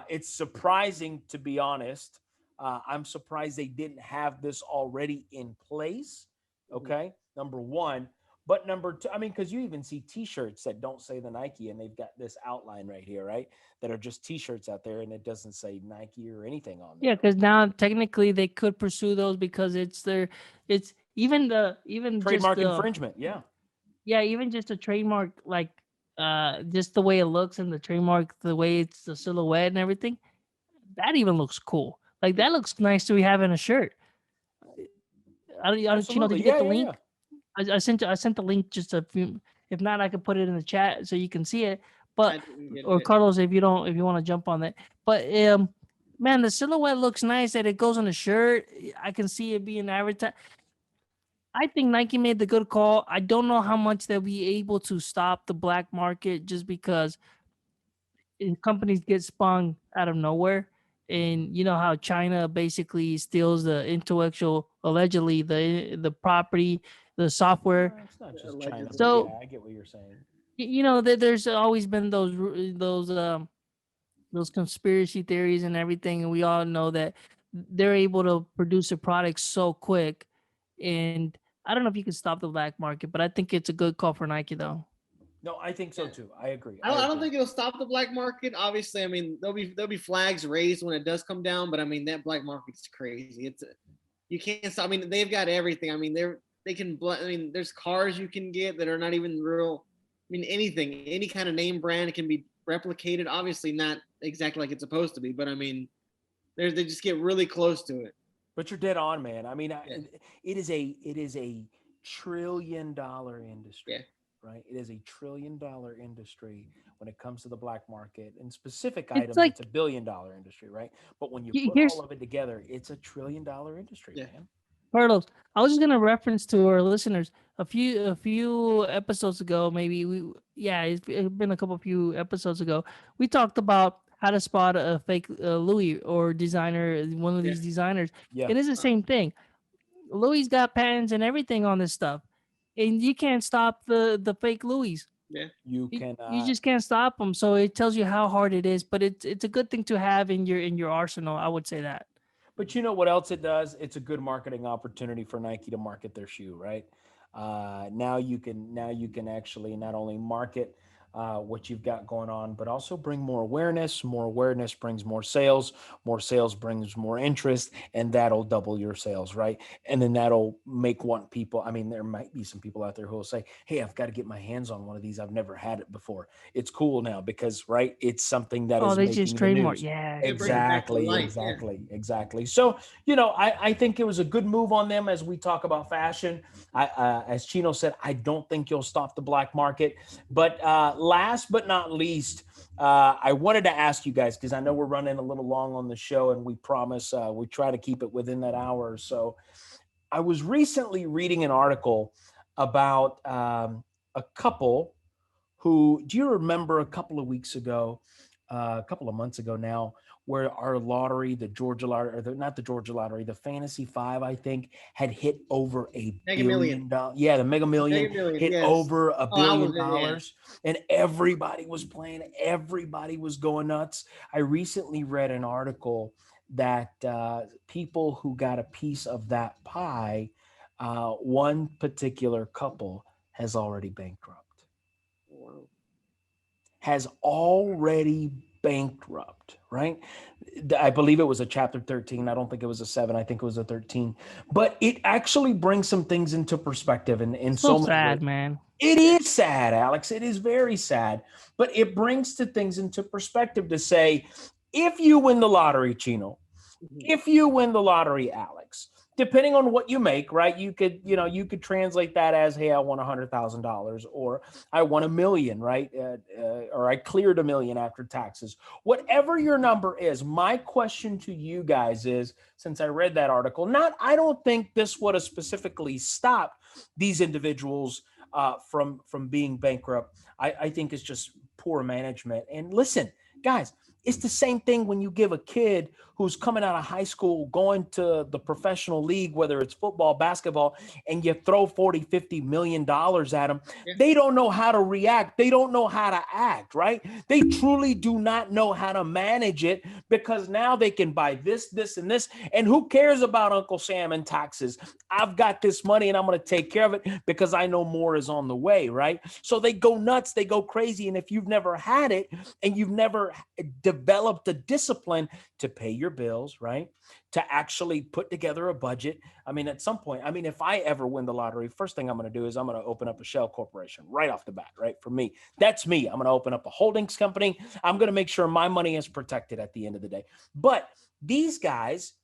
It's surprising, to be honest. I'm surprised they didn't have this already in place. Mhm. Okay, number one. But number two, I mean, because you even see T-shirts that don't say the Nike, and they've got this outline right here, right? That are just T-shirts out there, and it doesn't say Nike or anything on Yeah, there. because now technically they could pursue those because it's even just Trademark infringement, yeah. yeah, even just a trademark, like just the way it looks and the trademark, the way it's the silhouette and everything, that even looks cool. Like Yeah. that looks nice to be having a shirt. I don't, Chino, did Absolutely, you get yeah, the yeah, yeah. link? I sent the link just a few. If not, I could put it in the chat so you can see it. I But didn't get or it. Carlos, if you don't, if you want to jump on that. But man, the silhouette looks nice that it goes on the shirt. I can see it being advertised. I think Nike made the good call. I don't know how much they'll be able to stop the black market just because companies get sprung out of nowhere. And you know how China basically steals the intellectual, allegedly the property, the software. It's not just China, but Allegedly. yeah, So I get what you're saying. there's always been those conspiracy theories and everything, and we all know that they're able to produce a product so quick. And I don't know if you can stop the black market, but I think it's a good call for Nike though. No, I think so Yeah. too. I agree. I I don't. I don't agree. think it'll stop the black market. Obviously, I mean there'll be flags raised when it does come down. But I mean that black market's crazy. You can't stop. I mean they've got everything. I mean they can. I mean there's cars you can get that are not even real. I mean anything, any kind of name brand can be replicated. Obviously not exactly like it's supposed to be, but I mean they just get really close to it. But you're dead on, man. I mean, Yeah. it is a $1 trillion Yeah. industry, right? It is a $1 trillion industry when it comes to the black market. In specific It's items, it's a like $1 billion industry, right? But when you put all here's of it together, it's a $1 trillion industry, Yeah. man. Carlos. I was just gonna reference to our listeners a few episodes ago, maybe it's been a few episodes ago. We talked about how to spot a fake Louis or designer, one of Yeah. these designers. Yeah. And it's the same thing. Louis got patents and everything on this stuff, and you can't stop the fake Louis. Yeah. You You cannot. just can't stop them. So it tells you how hard it is, but it's a good thing to have in your arsenal. I would say that. But you know what else it does? It's a good marketing opportunity for Nike to market their shoe, right? Now you can actually not only market what you've got going on, but also bring more awareness. More awareness brings more sales. More sales brings more interest, and that'll double your sales, right? And then that'll make one people. I mean, there might be some people out there who will say, "Hey, I've got to get my hands on one of these. I've never had it before. It's cool now because, right? It's something that Oh, is they just making the trademark. news." Yeah, They bring it back to Exactly, life. Yeah. exactly. So, I think it was a good move on them as we talk about fashion. As Chino said, I don't think you'll stop the black market. But last but not least, I wanted to ask you guys, because I know we're running a little long on the show, and we promise we try to keep it within that hour or so. I was recently reading an article about a couple who, do you remember a couple of weeks ago, a couple of months ago now, where our lottery, the Georgia lottery, or not the Georgia lottery, the Fantasy Five, I think, had hit over a Mega Million. billion dollars. Yeah, the Mega Million Mega Million. hit Yes. over a Oh, I billion was in. Yeah. dollars, and everybody was playing. Everybody was going nuts. I recently read an article that people who got a piece of that pie, one particular couple has already bankrupt. Wow. Has already bankrupt, right? I believe it was a chapter 13. I don't think it was a 7. I think it was a 13. But it actually brings some things into perspective in so so many ways. sad, man. It is sad, Alex. It is very sad. But it brings to things into perspective to say, if you win the lottery, Chino, if you win the lottery, Alex, depending on what you make, right? You could translate that as, hey, I won $100,000, or I won a million, right? Or I cleared a million after taxes. Whatever your number is, my question to you guys is, since I read that article, I don't think this would have specifically stopped these individuals from being bankrupt. I think it's just poor management. And listen, guys, it's the same thing when you give a kid who's coming out of high school, going to the professional league, whether it's football, basketball, and you throw 40, $50 million at them. Yeah. They don't know how to react. They don't know how to act, right? They truly do not know how to manage it, because now they can buy this, this, and this. And who cares about Uncle Sam and taxes? I've got this money and I'm going to take care of it because I know more is on the way, right? So they go nuts, they go crazy. And if you've never had it and you've never developed a discipline to pay your bills, right? To actually put together a budget. I mean, at some point, if I ever win the lottery, first thing I'm going to do is I'm going to open up a shell corporation right off the bat, right? For me, that's me. I'm going to open up a holdings company. I'm going to make sure my money is protected at the end of the day. But these guys,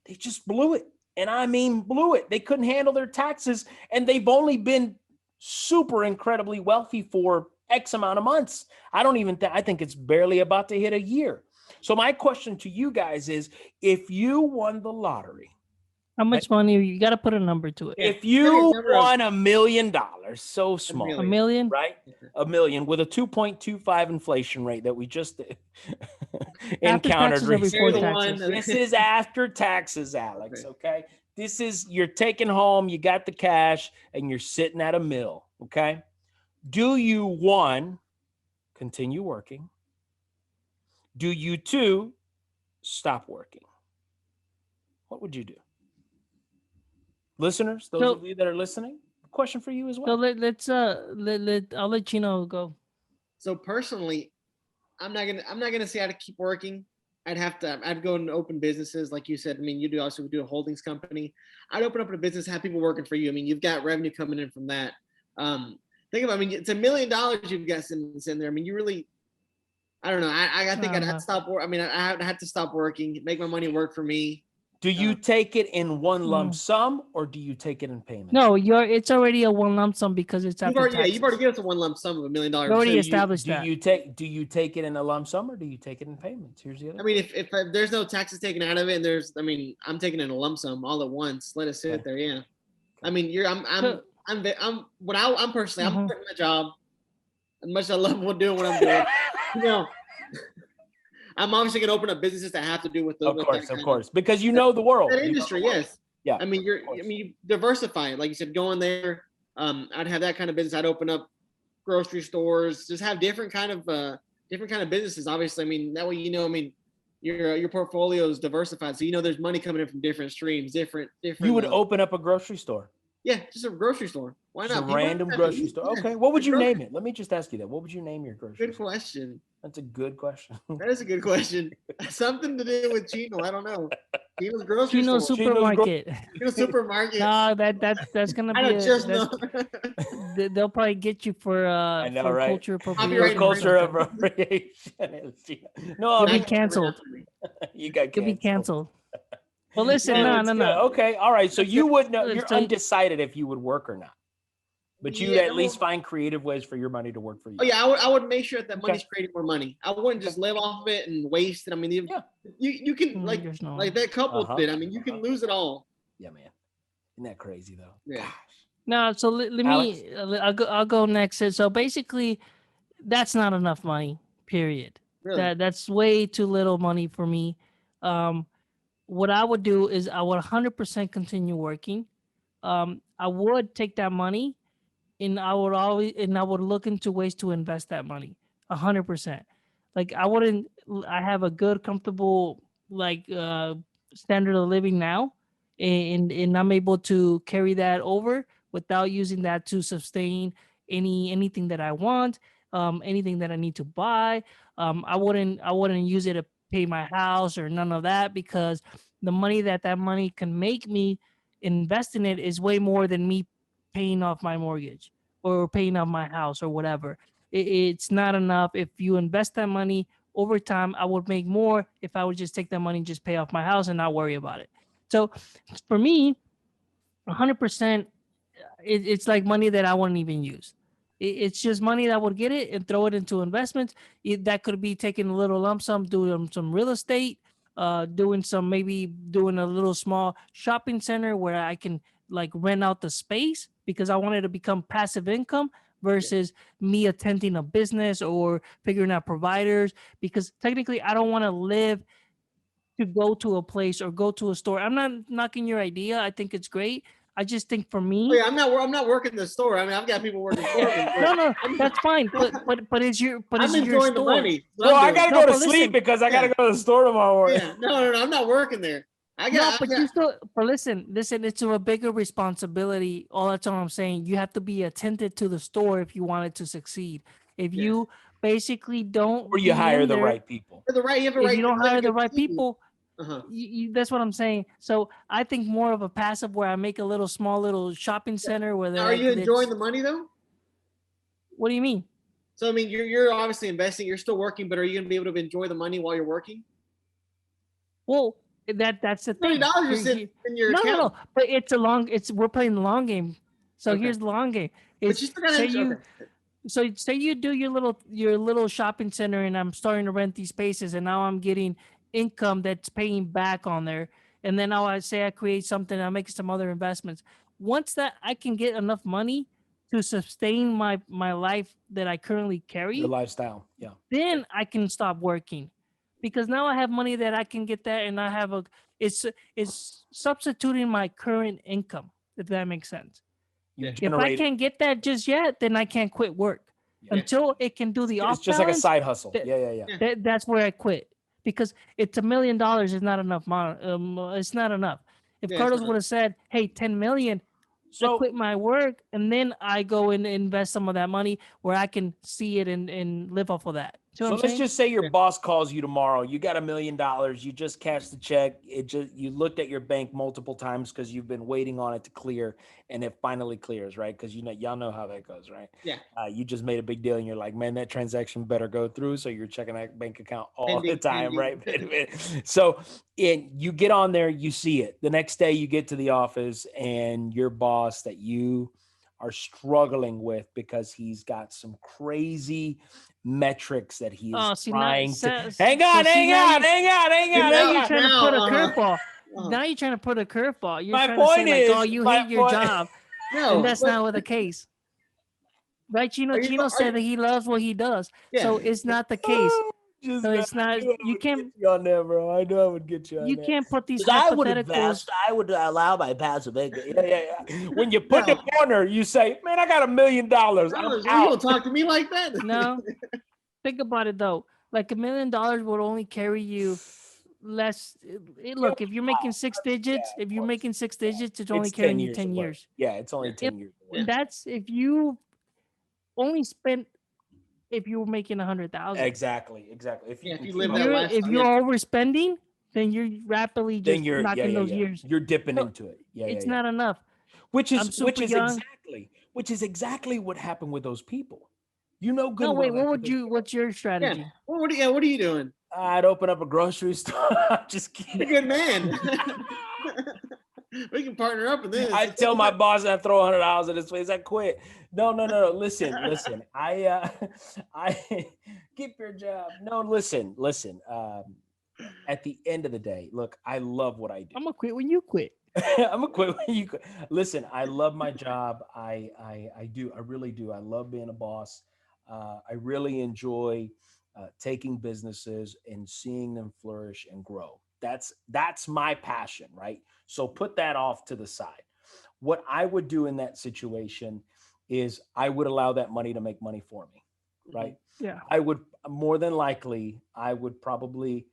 they just blew it. And I mean, blew it. They couldn't handle their taxes, and they've only been super incredibly wealthy for X amount of months. I think it's barely about to hit a year. So my question to you guys is, if you won the lottery, how much money? You got to put a number to it. If you won $1 million, so small, $1 million, right? $1 million with a 2.25 inflation rate that we just encountered recently. This is after taxes, Alex. Okay. This is, you're taking home, you got the cash, and you're sitting at a mill. Okay. Do you, one, continue working? Do you, two, stop working? What would you do? Listeners, those of you that are listening, question for you as well. So I'll let Chino go. So personally, I'm not gonna say I'd keep working. I'd go and open businesses, like you said. I mean, you do also do a holdings company. I'd open up a business, have people working for you. I mean, you've got revenue coming in from that. Think about, it's $1 million you've got in there. I mean, you really, I don't know. I think I'd stop. I had to stop working, make my money work for me. Do you take it in one lump sum, or do you take it in payments? No, it's already a one lump sum because it's after taxes. You've already given us a one lump sum of $1 million. You already established that. Do you take it in a lump sum, or do you take it in payments? Here's the other. I mean, if there's no taxes taken out of it, and I'm taking it in a lump sum all at once. Let it sit there. Yeah. I mean, I'm personally, I'm quitting my job. As much as I love doing what I'm doing, I'm obviously going to open up businesses that have to do with the. Of course, because you know the world. That industry, yes. Yeah. I mean, you diversify it. Like you said, going there. I'd have that kind of business. I'd open up grocery stores. Just have different kind of businesses. Obviously, I mean that way I mean your portfolio is diversified, so there's money coming in from different streams, different. You would open up a grocery store. Yeah, just a grocery store. Why not? A random grocery store. Okay. What would you name it? Let me just ask you that. What would you name your grocery store? Good question. That's a good question. That is a good question. Something to do with Chino. I don't know. Chino's grocery Chino store. supermarket. Chino's supermarket. No, that's gonna be. I don't just know. They'll probably get you for I know, for right? culture appropriation. Culture appropriation. No, you'll be canceled. You got canceled. You'll be canceled. Well, listen, no. Okay, all right. So you would know. You're undecided if you would work or not. But you'd at least find creative ways for your money to work for you. Oh yeah, I would make sure that money's creating more money. I wouldn't just live off of it and waste it. I mean, you can like that couple did. I mean, you can lose it all. Yeah, man. Isn't that crazy though? Yeah. Gosh. No, so let me. I'll go next. So basically, that's not enough money. Period. Really? That's way too little money for me. What I would do is I would 100% continue working. I would take that money. And I would look into ways to invest that money 100%. Like I have a good, comfortable, standard of living now. And I'm able to carry that over without using that to sustain anything that I want, anything that I need to buy. I wouldn't use it to pay my house or none of that, because the money that money can make me invest in it is way more than me paying off my mortgage or paying off my house or whatever. It's not enough. If you invest that money over time, I would make more if I would just take that money and just pay off my house and not worry about it. So for me, 100%, it's like money that I wouldn't even use. It's just money that I would get it and throw it into investments. That could be taking a little lump sum, doing some real estate, doing a little small shopping center where I can rent out the space, because I wanted to become passive income versus me attending a business or figuring out providers, because technically I don't want to live to go to a place or go to a store. I'm not knocking your idea. I think it's great. I just think for me, I'm not working the store. I mean, I've got people working for me. No, that's fine. But it's your I'm your enjoying store. the money. Well, I gotta go to sleep because I gotta go to the store tomorrow morning. Yeah, no, I'm not working there. Listen, it's a bigger responsibility. That's all I'm saying. You have to be attentive to the store if you want it to succeed. If you basically don't, or you hire the right people. You don't hire the right people. Uh-huh. That's what I'm saying. So I think more of a passive where I make a small little shopping center where. Are you enjoying the money though? What do you mean? So I mean, you're obviously investing. You're still working, but are you going to be able to enjoy the money while you're working? Well, that's the thing. $20 is in your account. No. But we're playing the long game. So here's the long game. But you still gotta So say you do your little shopping center, and I'm starting to rent these spaces, and now I'm getting income that's paying back on there. And then now I create something, I make some other investments. Once that I can get enough money to sustain my life that I currently carry, your lifestyle, then I can stop working, because now I have money that I can get that, and I have it's substituting my current income, if that makes sense. If I can't get that just yet, then I can't quit work until it can do the off. It's just like a side hustle. That's where I quit, because it's $1 million is not enough. It's not enough. If Carlos would have said, "Hey, 10 million," I quit my work, and then I go and invest some of that money where I can see it and live off of that. So let's just say your boss calls you tomorrow. You got $1 million. You just cashed the check. You looked at your bank multiple times because you've been waiting on it to clear, and it finally clears, right? Because y'all know how that goes, right? Yeah. You just made a big deal, and you're like, man, that transaction better go through. So you're checking that bank account all the time, right? So you get on there, you see it. The next day, you get to the office, and your boss that you are struggling with because he's got some crazy metrics that he is trying to. Hang on. Now you're trying to put a curveball. Now you're trying to put a curveball. You're trying to say like, "Oh, you hate your job." No, and that's not what the case. Right, Chino? Chino said that he loves what he does, so it's not the case. Just So I it's not knew I would get you on there, bro. I knew I would get you on you there. can't put these 'Cause I would invest. hypotheticals. I would allow my passive income. Yeah. When you put the No, corner, you say, "Man, I got $1 million. I'm oh, you out." don't talk to me like that. No, think about it though. Like $1 million would only carry you less. It'll Look, if be you're making fine. six Yeah, digits, if of you're course. making six Yeah. digits, it's only It's 10 carrying you years 10 away. years. Yeah, it's only Yeah, 10 years away. yeah, And that's if you only spent if you were making 100,000. Exactly. If yeah. If you you keep live If up that you're with it, if lifestyle, yeah, you're overspending, then you're rapidly then just you're knocking those years. You're dipping So into it. it's not enough. I'm Which super is young. exactly what happened with those people. You know good No, and wait, well what that's what would those you people. what's your yeah. strategy? What are you doing? I'd open up a grocery store. I'm just You're a kidding. good man. We can partner up in this. I tell my boss I throw $100 at his face. I quit. No. Listen. I keep your job. No, listen. At the end of the day, look, I love what I do. I'm gonna quit when you quit. I'm gonna quit when you quit. Listen, I love my job. I do. I really do. I love being a boss. I really enjoy taking businesses and seeing them flourish and grow. That's my passion, right? So put that off to the side. What I would do in that situation is I would allow that money to make money for me, right? Yeah. I would more than likely I would probably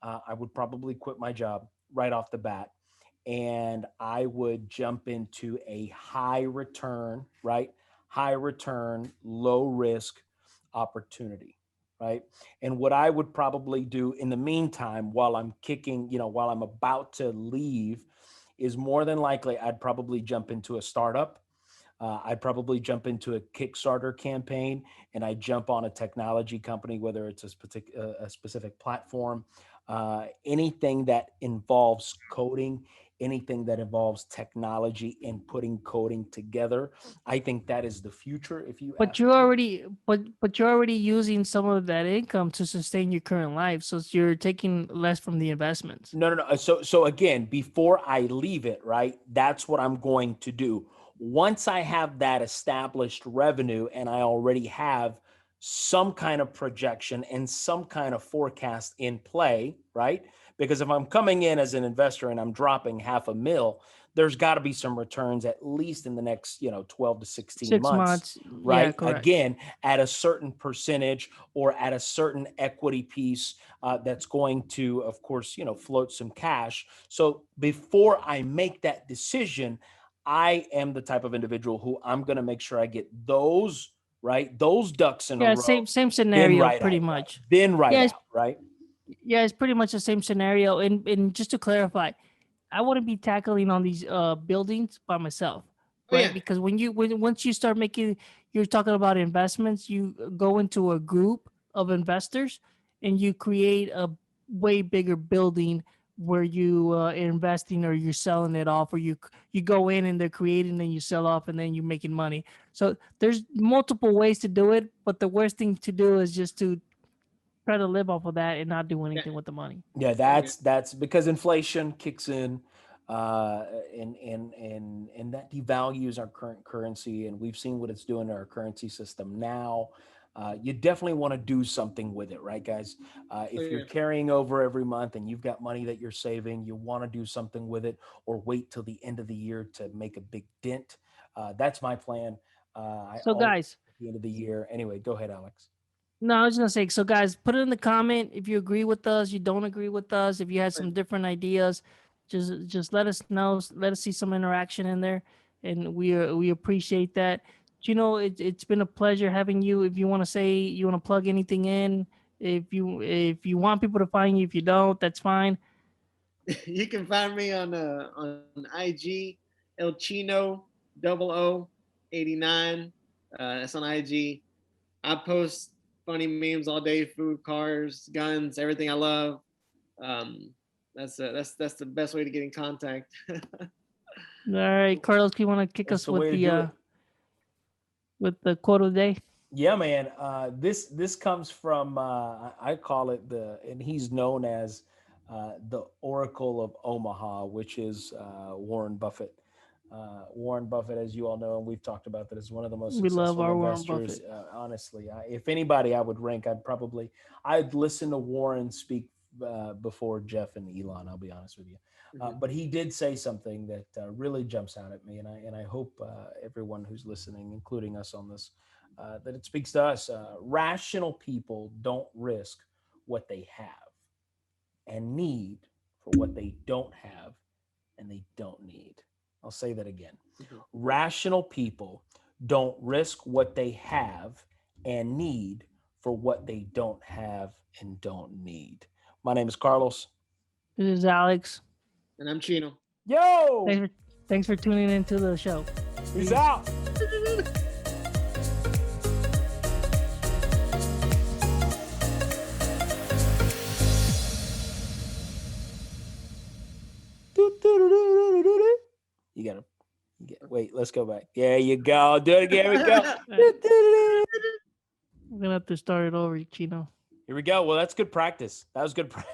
quit my job right off the bat, and I would jump into a high return, right? High return, low risk opportunity, right? And what I would probably do in the meantime, while I'm kicking, while I'm about to leave, is more than likely I'd probably jump into a startup. I'd probably jump into a Kickstarter campaign, and I jump on a technology company, whether it's a specific platform, anything that involves coding, anything that involves technology and putting coding together. I think that is the future. If you But ask you're me, already but you're already using some of that income to sustain your current life. So you're taking less from the investments. no. So again, before I leave it, right? That's what I'm going to do. Once I have that established revenue and I already have some kind of projection and some kind of forecast in play, right? Because if I'm coming in as an investor and I'm dropping half a mil, there's got to be some returns at least in the next, 12 to 16 6 months, months. Yeah, right? correct. Again, at a certain percentage or at a certain equity piece that's going to, of course, float some cash. So before I make that decision, I am the type of individual who I'm going to make sure I get those right, those ducks in a Yeah, row, same then scenario right pretty out, right, much. then right Yeah, out, right. it's pretty much the same scenario. And just to clarify, I wouldn't be tackling on these buildings by myself, Oh right? yeah, Because once you start making, you're talking about investments, you go into a group of investors and you create a way bigger building where you investing or you're selling it off, or you go in and they're creating and you sell off and then you're making money. So there's multiple ways to do it, but the worst thing to do is just to try to live off of that and not do yeah. anything with the money. Yeah, Okay. that's because inflation kicks in, and that devalues our current currency, and we've seen what it's doing to our currency system now. You definitely want to do something with it, right, guys? Oh If you're yeah. carrying over every month and you've got money that you're saving, you want to do something with it, or wait till the end of the year to make a big dent. That's my plan. I So always guys, at the end of the year. Anyway, go ahead, Alex. no, I was gonna say, so guys, put it in the comment if you agree with us, you don't agree with us, if you had some different ideas, just let us know. Let us see some interaction in there, and we appreciate that. It's been a pleasure having you. If you want to say, you want to plug anything in, if you want people to find you, if you don't, that's fine. You can find me on IG El Chino 0089. That's on IG. I post funny memes all day, food, cars, guns, everything I love. Um, that's the best way to get in contact. All right, Carlos, do you want to kick That's us the way to do it. with the quote of the day? Yeah, man. This comes from I call it and he's known as the Oracle of Omaha, which is Warren Buffett. Warren Buffett, as you all know, and we've talked about that, is one of the most We love successful our Warren investors. Buffett. Honestly, if anybody I would rank, I'd listen to Warren speak before Jeff and Elon. I'll be honest with you, but he did say something that really jumps out at me, and I hope everyone who's listening, including us on this, that it speaks to us. Rational people don't risk what they have and need for what they don't have and they don't need. I'll say that again. Rational people don't risk what they have and need for what they don't have and don't need. My name is Carlos. This is Alex. And I'm Chino. Yo! Thanks for tuning into the show. Peace out. You gotta wait. Let's go back. There you go. Do it again. Here we go. We're gonna have to start it over, Chino. Here we go. Well, that's good practice. That was good practice.